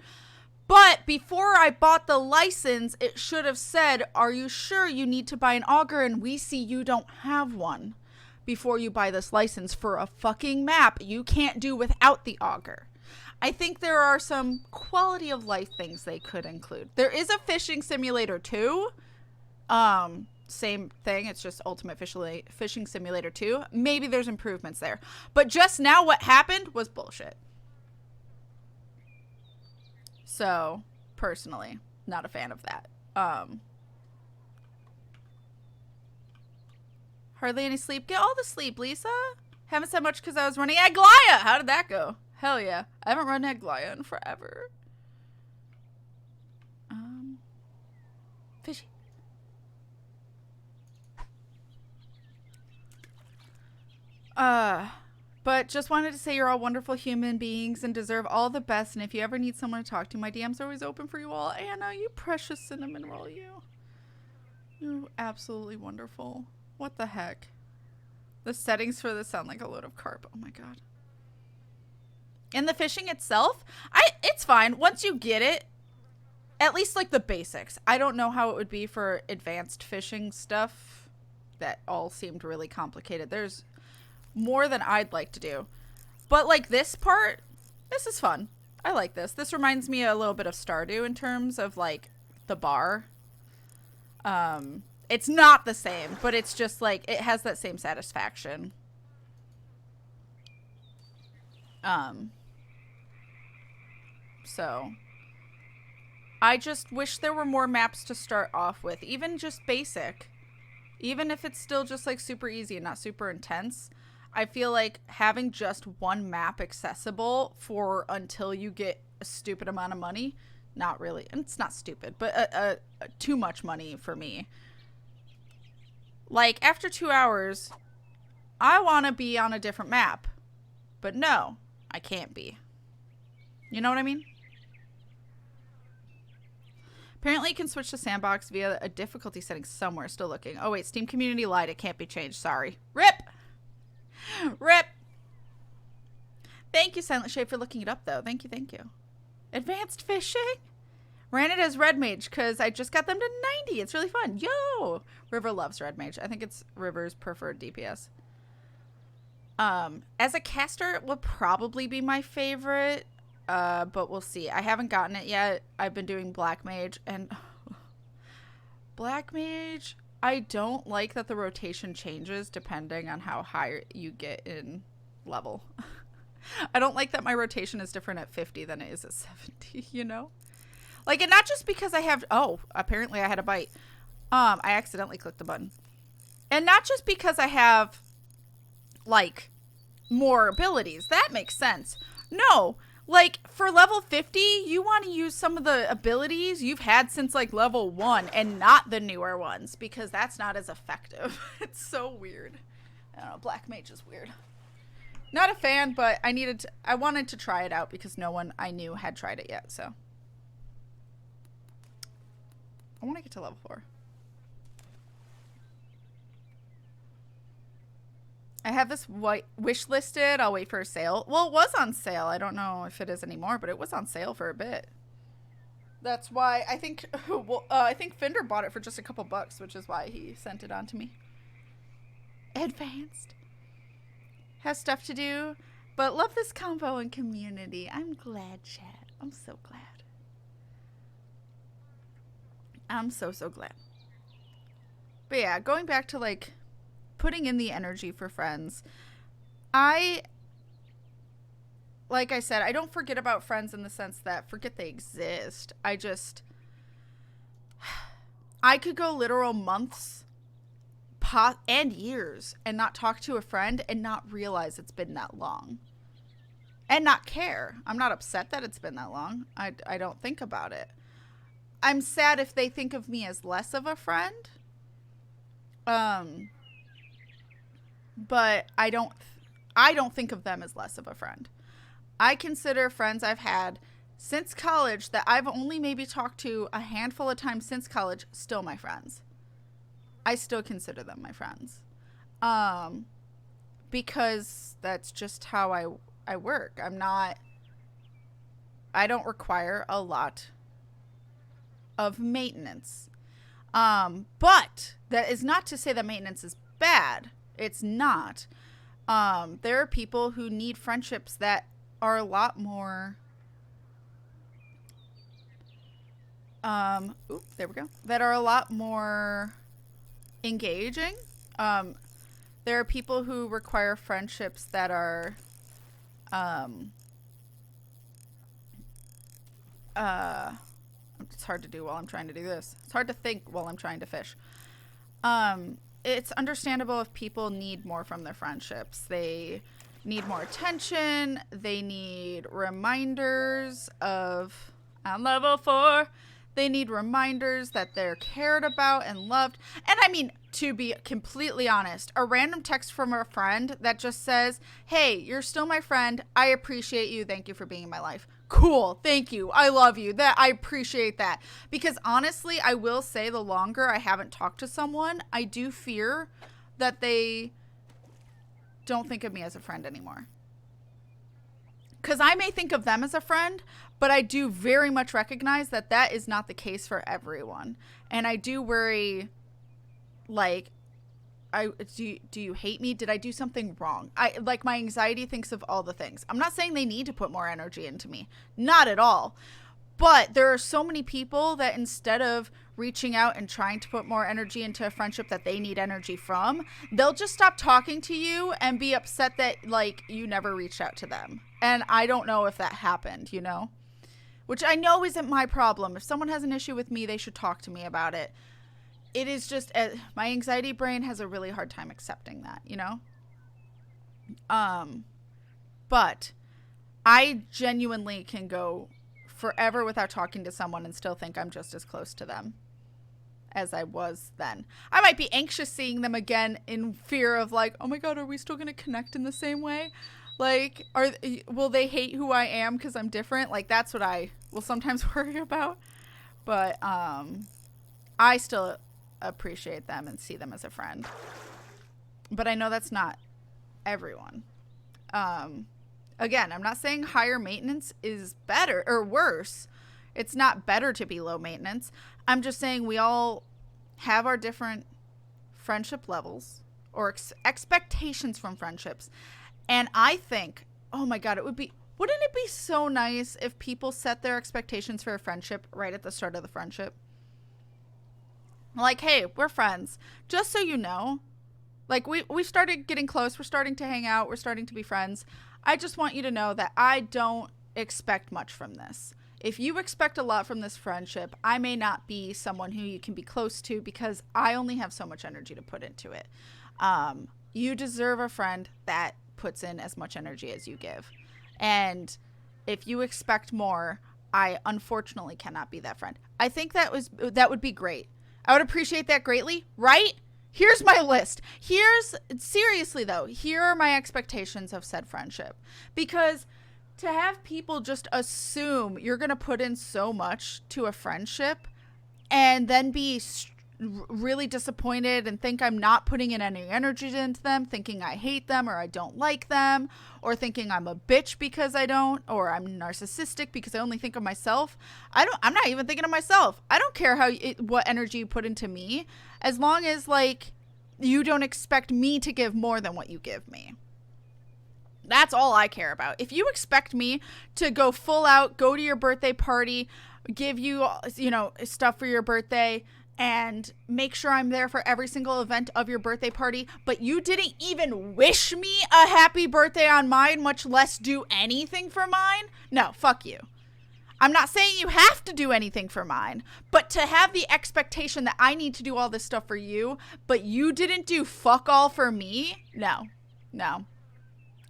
But before I bought the license, it should have said, are you sure you need to buy an auger and we see you don't have one before you buy this license for a fucking map you can't do without the auger. I think there are some quality of life things they could include. There is a fishing simulator too. Same thing. It's just Ultimate Fishing Simulator 2. Maybe there's improvements there. But just now what happened was bullshit. So, personally, not a fan of that. Hardly any sleep. Get all the sleep, Lisa. Haven't said much because I was running Aglaya. How did that go? Hell yeah. I haven't run Aglaya in forever. Fishy. But just wanted to say you're all wonderful human beings and deserve all the best. And if you ever need someone to talk to, my DMs are always open for you all. Anna, you precious cinnamon roll, you. You're absolutely wonderful. What the heck? The settings for this sound like a load of carp. Oh my god. And the fishing itself, it's fine. Once you get it, at least like the basics. I don't know how it would be for advanced fishing stuff. That all seemed really complicated. There's more than I'd like to do. But like this part, this is fun. I like this. This reminds me a little bit of Stardew in terms of like the bar. It's not the same, but it's just like it has that same satisfaction. So I just wish there were more maps to start off with, even just basic. Even if it's still just like super easy and not super intense. I feel like having just one map accessible for until you get a stupid amount of money, not really, and it's not stupid, but too much money for me. Like after 2 hours, I want to be on a different map, but no, I can't be. You know what I mean? Apparently you can switch to sandbox via a difficulty setting somewhere. Still looking. Oh wait, Steam community lied. It can't be changed. Sorry. RIP! RIP! Thank you, Silent Shade, for looking it up, though. Thank you, thank you. Advanced fishing? Ran it as Red Mage, because I just got them to 90. It's really fun. Yo! River loves Red Mage. I think it's River's preferred DPS. As a caster, it would probably be my favorite, but we'll see. I haven't gotten it yet. I've been doing Black Mage, and Black Mage, I don't like that the rotation changes depending on how high you get in level. I don't like that my rotation is different at 50 than it is at 70, you know? Like, and not just because I have, oh, apparently I had a bite. I accidentally clicked the button. And not just because I have, like, more abilities. That makes sense. No, like, for level 50, you want to use some of the abilities you've had since, like, level 1 and not the newer ones, because that's not as effective. It's so weird. I don't know, Black Mage is weird. Not a fan, but I wanted to try it out because no one I knew had tried it yet, so. I want to get to level 4. I have this wish listed. I'll wait for a sale. Well, it was on sale. I don't know if it is anymore, but it was on sale for a bit. That's why I think, I think Fyndir bought it for just a couple bucks, which is why he sent it on to me. Advanced. Has stuff to do, but love this combo and community. I'm glad, chat. I'm so glad. I'm so, so glad. But yeah, going back to like putting in the energy for friends. I, like I said, I don't forget about friends in the sense that forget they exist. I could go literal months and years and not talk to a friend and not realize it's been that long. And not care. I'm not upset that it's been that long. I don't think about it. I'm sad if they think of me as less of a friend. But I don't think of them as less of a friend. I consider friends I've had since college that I've only maybe talked to a handful of times since college still my friends. I still consider them my friends. Because that's just how I work. I don't require a lot of maintenance. But that is not to say that maintenance is bad. It's not. There are people who need friendships that are a lot more, there we go. That are a lot more engaging. There are people who require friendships that are, it's hard to do while I'm trying to do this. It's hard to think while I'm trying to fish. It's understandable if people need more from their friendships. They need more attention. They need reminders of, on level 4, they need reminders that they're cared about and loved. And I mean, to be completely honest, a random text from a friend that just says, hey, you're still my friend. I appreciate you. Thank you for being in my life. Cool. Thank you. I love you. That I appreciate that. Because honestly, I will say the longer I haven't talked to someone, I do fear that they don't think of me as a friend anymore. Because I may think of them as a friend, but I do very much recognize that that is not the case for everyone. And I do worry, like, do you hate me? Did I do something wrong? My anxiety thinks of all the things. I'm not saying they need to put more energy into me. Not at all. But there are so many people that instead of reaching out and trying to put more energy into a friendship that they need energy from, they'll just stop talking to you and be upset that, like, you never reached out to them. And I don't know if that happened, you know? Which I know isn't my problem. If someone has an issue with me, they should talk to me about it. It is just, my anxiety brain has a really hard time accepting that, you know? But I genuinely can go forever without talking to someone and still think I'm just as close to them as I was then. I might be anxious seeing them again in fear of, like, oh my God, are we still going to connect in the same way? Like, will they hate who I am because I'm different? Like, that's what I will sometimes worry about. But I still appreciate them and see them as a friend. But I know that's not everyone. Again, I'm not saying higher maintenance is better or worse. It's not better to be low maintenance. I'm just saying we all have our different friendship levels or expectations from friendships. And I think, oh my God, wouldn't it be so nice if people set their expectations for a friendship right at the start of the friendship? Like, hey, we're friends. Just so you know, like, we started getting close. We're starting to hang out. We're starting to be friends. I just want you to know that I don't expect much from this. If you expect a lot from this friendship, I may not be someone who you can be close to because I only have so much energy to put into it. You deserve a friend that puts in as much energy as you give. And if you expect more, I unfortunately cannot be that friend. I think that would be great. I would appreciate that greatly, right? Here's my list. Seriously though, here are my expectations of said friendship. Because to have people just assume you're going to put in so much to a friendship and then be really disappointed and think I'm not putting in any energy into them, thinking I hate them or I don't like them, or thinking I'm a bitch because I don't, or I'm narcissistic because I only think of myself. I'm not even thinking of myself. I don't care what energy you put into me, as long as, like, you don't expect me to give more than what you give me. That's all I care about. If you expect me to go full out, go to your birthday party, give you, stuff for your birthday, and make sure I'm there for every single event of your birthday party, but you didn't even wish me a happy birthday on mine, much less do anything for mine? No, fuck you. I'm not saying you have to do anything for mine, but to have the expectation that I need to do all this stuff for you, but you didn't do fuck all for me? No. No.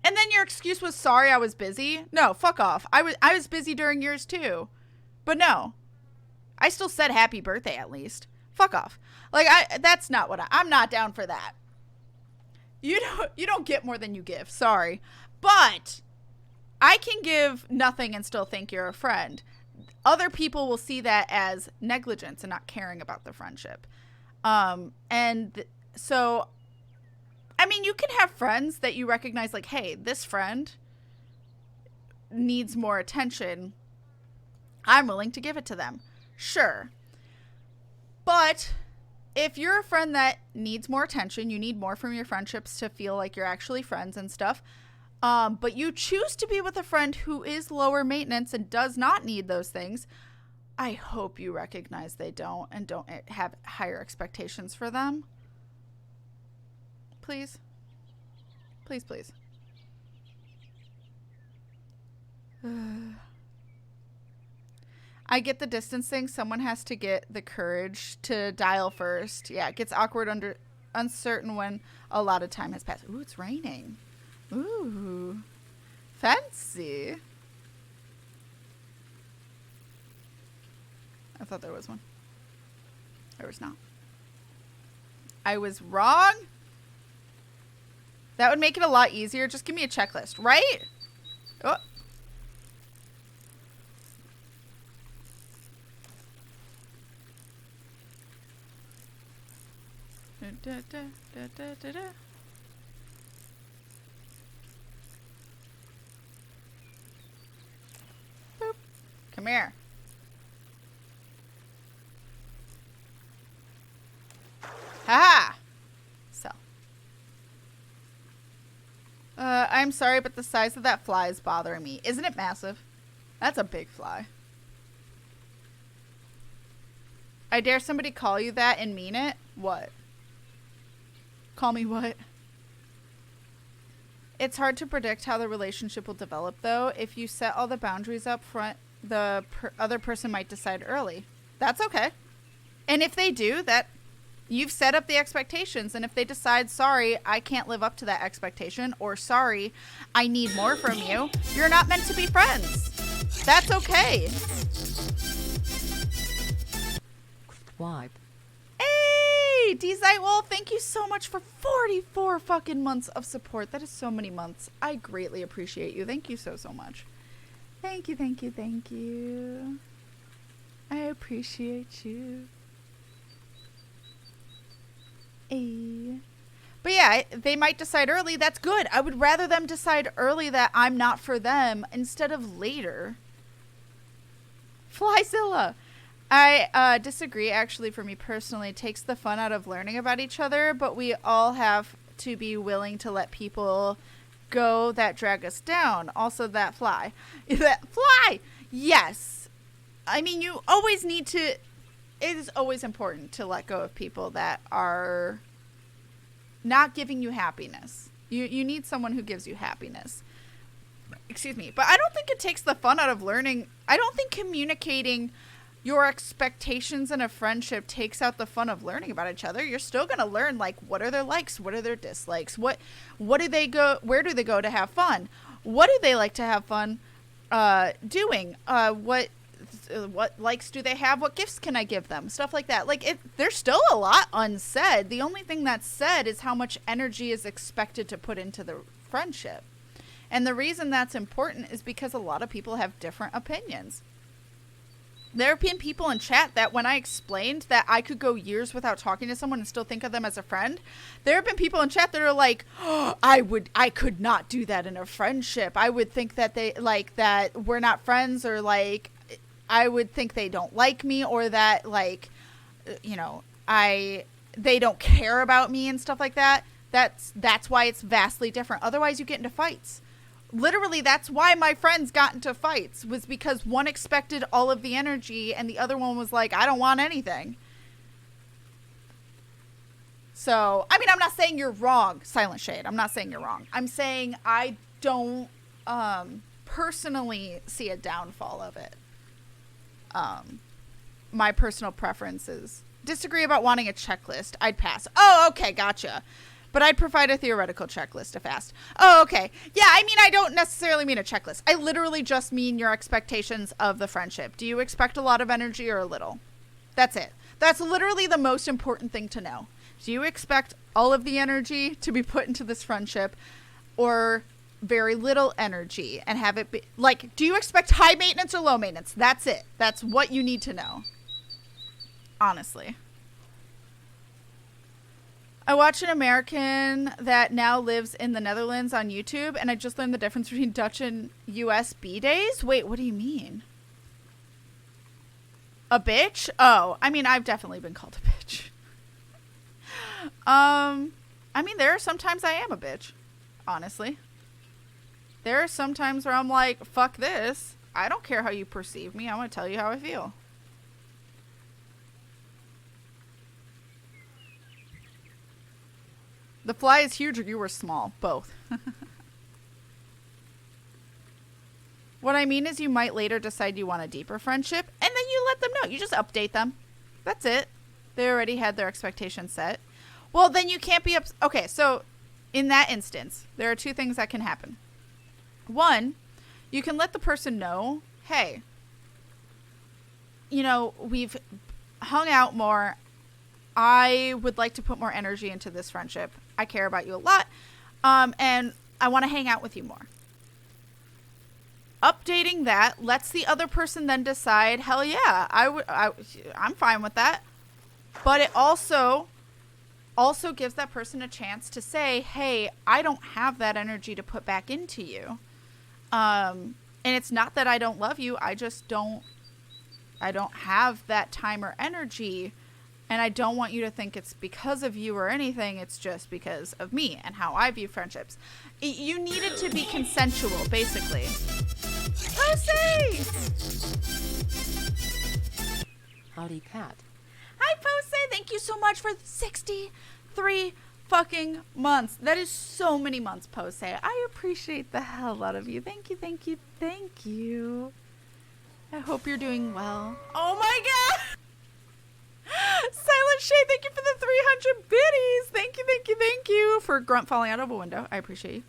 And then your excuse was, sorry, I was busy. No, fuck off. I was busy during yours too. But no. I still said happy birthday at least. Fuck off. Like, that's not what I'm not down for that. You don't get more than you give. Sorry. But I can give nothing and still think you're a friend. Other people will see that as negligence and not caring about the friendship. And so, I mean, you can have friends that you recognize like, hey, this friend needs more attention. I'm willing to give it to them. Sure. But if you're a friend that needs more attention, you need more from your friendships to feel like you're actually friends and stuff, but you choose to be with a friend who is lower maintenance and does not need those things, I hope you recognize they don't and don't have higher expectations for them. Please. Please, please. I get the distance thing. Someone has to get the courage to dial first. Yeah, it gets awkward uncertain when a lot of time has passed. Ooh, it's raining. Ooh, fancy. I thought there was one. There was not. I was wrong. That would make it a lot easier. Just give me a checklist, right? Oh. Da, da, da, da, da, da. Boop. Come here. Ha! So. I'm sorry, but the size of that fly is bothering me. Isn't it massive? That's a big fly. I dare somebody call you that and mean it? What? Call me what? It's hard to predict how the relationship will develop, though. If you set all the boundaries up front, the other person might decide early. That's okay. And if they do, that you've set up the expectations. And if they decide, sorry, I can't live up to that expectation, or sorry, I need more from you, you're not meant to be friends. That's okay. Wipe. Hey, D-Zite-Wolf, thank you so much for 44 fucking months of support. That is so many months. I greatly appreciate you. Thank you so much. Thank you, thank you, thank you. I appreciate you. Hey. But yeah, they might decide early. That's good. I would rather them decide early that I'm not for them instead of later. Flyzilla. I disagree. Actually, for me personally, it takes the fun out of learning about each other, but we all have to be willing to let people go that drag us down. Also, that fly. That fly! Yes. I mean, you always need to... It is always important to let go of people that are not giving you happiness. You need someone who gives you happiness. Excuse me. But I don't think it takes the fun out of learning. I don't think communicating your expectations in a friendship takes out the fun of learning about each other. You're still going to learn, like, what are their likes? What are their dislikes? What do they go? Where do they go to have fun? What do they like to have fun doing? What likes do they have? What gifts can I give them? Stuff like that. Like, there's still a lot unsaid. The only thing that's said is how much energy is expected to put into the friendship. And the reason that's important is because a lot of people have different opinions. There have been people in chat that when I explained that I could go years without talking to someone and still think of them as a friend, there have been people in chat that are like, oh, I could not do that in a friendship. I would think that they like that we're not friends, or like, I would think they don't like me, or that like, you know, they don't care about me and stuff like that. That's why it's vastly different. Otherwise you get into fights. Literally, that's why my friends got into fights, was because one expected all of the energy and the other one was like, I don't want anything. So, I mean, I'm not saying you're wrong, Silent Shade. I'm not saying you're wrong. I'm saying I don't personally see a downfall of it. My personal preference is disagree about wanting a checklist. I'd pass. Oh, okay, gotcha. But I'd provide a theoretical checklist if asked. Oh, okay. Yeah, I mean, I don't necessarily mean a checklist. I literally just mean your expectations of the friendship. Do you expect a lot of energy or a little? That's it. That's literally the most important thing to know. Do you expect all of the energy to be put into this friendship or very little energy and have it be like, do you expect high maintenance or low maintenance? That's it. That's what you need to know. Honestly. I watch an American that now lives in the Netherlands on YouTube, and I just learned the difference between Dutch and US B-days. Wait, what do you mean? A bitch? Oh, I mean, I've definitely been called a bitch. I mean, there are sometimes I am a bitch, honestly. There are some times where I'm like, fuck this. I don't care how you perceive me. I want to tell you how I feel. The fly is huge or you were small. Both. What I mean is you might later decide you want a deeper friendship, and then you let them know. You just update them. That's it. They already had their expectations set. Well, then you can't be okay, so in that instance, there are two things that can happen. One, you can let the person know, hey, you know, we've hung out more. I would like to put more energy into this friendship. I care about you a lot. And I want to hang out with you more. Updating that lets the other person then decide, hell yeah, I'm fine with that. But it also gives that person a chance to say, hey, I don't have that energy to put back into you. And it's not that I don't love you. I don't have that time or energy. And I don't want you to think it's because of you or anything. It's just because of me and how I view friendships. You need it to be consensual, basically. Posey! Howdy, Cat. Hi, Posey. Thank you so much for 63 fucking months. That is so many months, Posey. I appreciate the hell out of you. Thank you, thank you, thank you. I hope you're doing well. Oh my god! Silent Shade, thank you for the 300 biddies. Thank you, thank you, thank you. For Grunt falling out of a window. I appreciate you.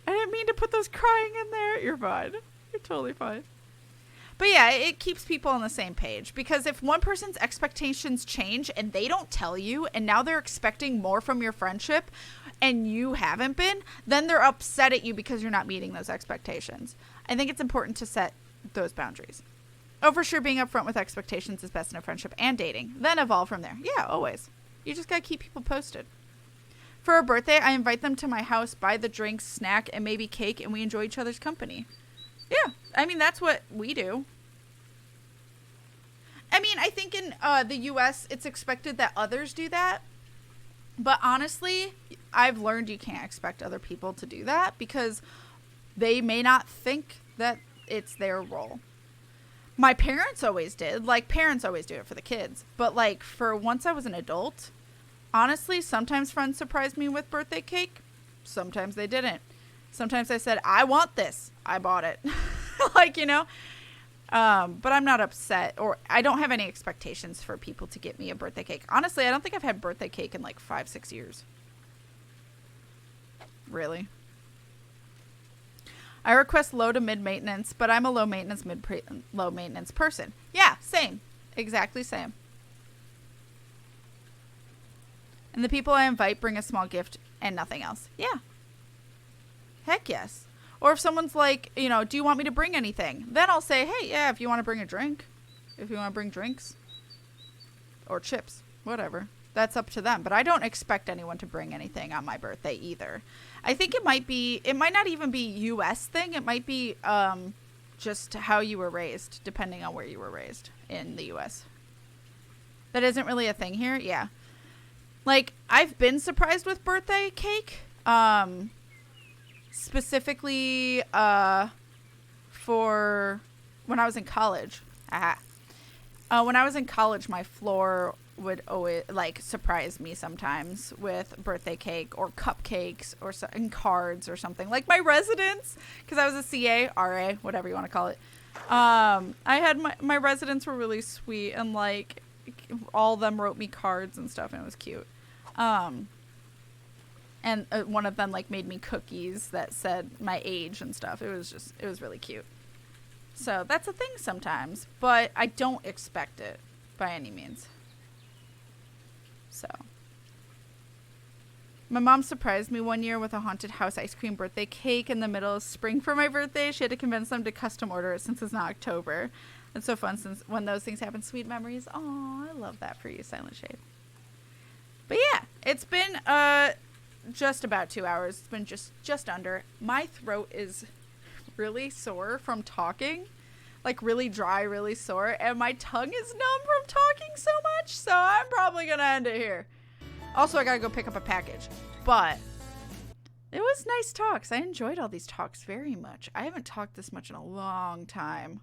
I didn't mean to put those crying in there. You're fine. You're totally fine. But yeah, it keeps people on the same page. Because if one person's expectations change and they don't tell you, and now they're expecting more from your friendship, and you haven't been, then they're upset at you because you're not meeting those expectations. I think it's important to set those boundaries. Oh, for sure, being upfront with expectations is best in a friendship and dating. Then evolve from there. Yeah, always. You just gotta keep people posted. For a birthday, I invite them to my house, buy the drinks, snack, and maybe cake, and we enjoy each other's company. Yeah, I mean, that's what we do. I mean, I think in the U.S., it's expected that others do that. But honestly, I've learned you can't expect other people to do that because they may not think that it's their role. My parents always did. Like, parents always do it for the kids. But, like, for once I was an adult, honestly, sometimes friends surprised me with birthday cake. Sometimes they didn't. Sometimes I said, I want this. I bought it. Like, you know. But I'm not upset. Or I don't have any expectations for people to get me a birthday cake. Honestly, I don't think I've had birthday cake in, like, 5-6 years. Really. I request low to mid maintenance, but I'm a low maintenance, low maintenance person. Yeah, same. Exactly same. And the people I invite bring a small gift and nothing else. Yeah. Heck yes. Or if someone's like, you know, do you want me to bring anything? Then I'll say, hey, yeah, if you want to bring a drink. If you want to bring drinks. Or chips. Whatever. That's up to them. But I don't expect anyone to bring anything on my birthday either. I think it might not even be U.S. thing. It might be just how you were raised, depending on where you were raised in the U.S. That isn't really a thing here. Yeah. Like, I've been surprised with birthday cake. Specifically for when I was in college. When I was in college, my floor would always like surprise me sometimes with birthday cake or cupcakes or and cards or something. Like my residents, because I was a CA, RA, whatever you want to call it. I had my residents were really sweet, and like all of them wrote me cards and stuff, and it was cute. And one of them like made me cookies that said my age and stuff. It was really cute. So that's a thing sometimes, but I don't expect it by any means. So my mom surprised me one year with a haunted house ice cream birthday cake in the middle of spring for my birthday. She had to convince them to custom order it since it's not October. It's so fun since when those things happen. Sweet memories. Oh, I love that for you, Silent Shade. But yeah, it's been just about 2 hours. It's been just under. My throat is really sore from talking. Like really dry, really sore, and my tongue is numb from talking so much, so I'm probably gonna end it here. Also, I gotta go pick up a package, but it was nice talks. I enjoyed all these talks very much. I haven't talked this much in a long time.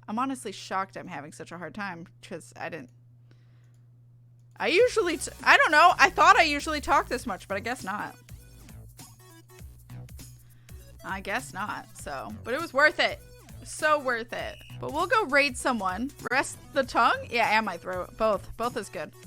I'm honestly shocked I'm having such a hard time, because I don't know, I thought I usually talk this much, but I guess not. So, but it was worth it. So worth it. But we'll go raid someone. Rest the tongue? Yeah, and my throat. Both is good.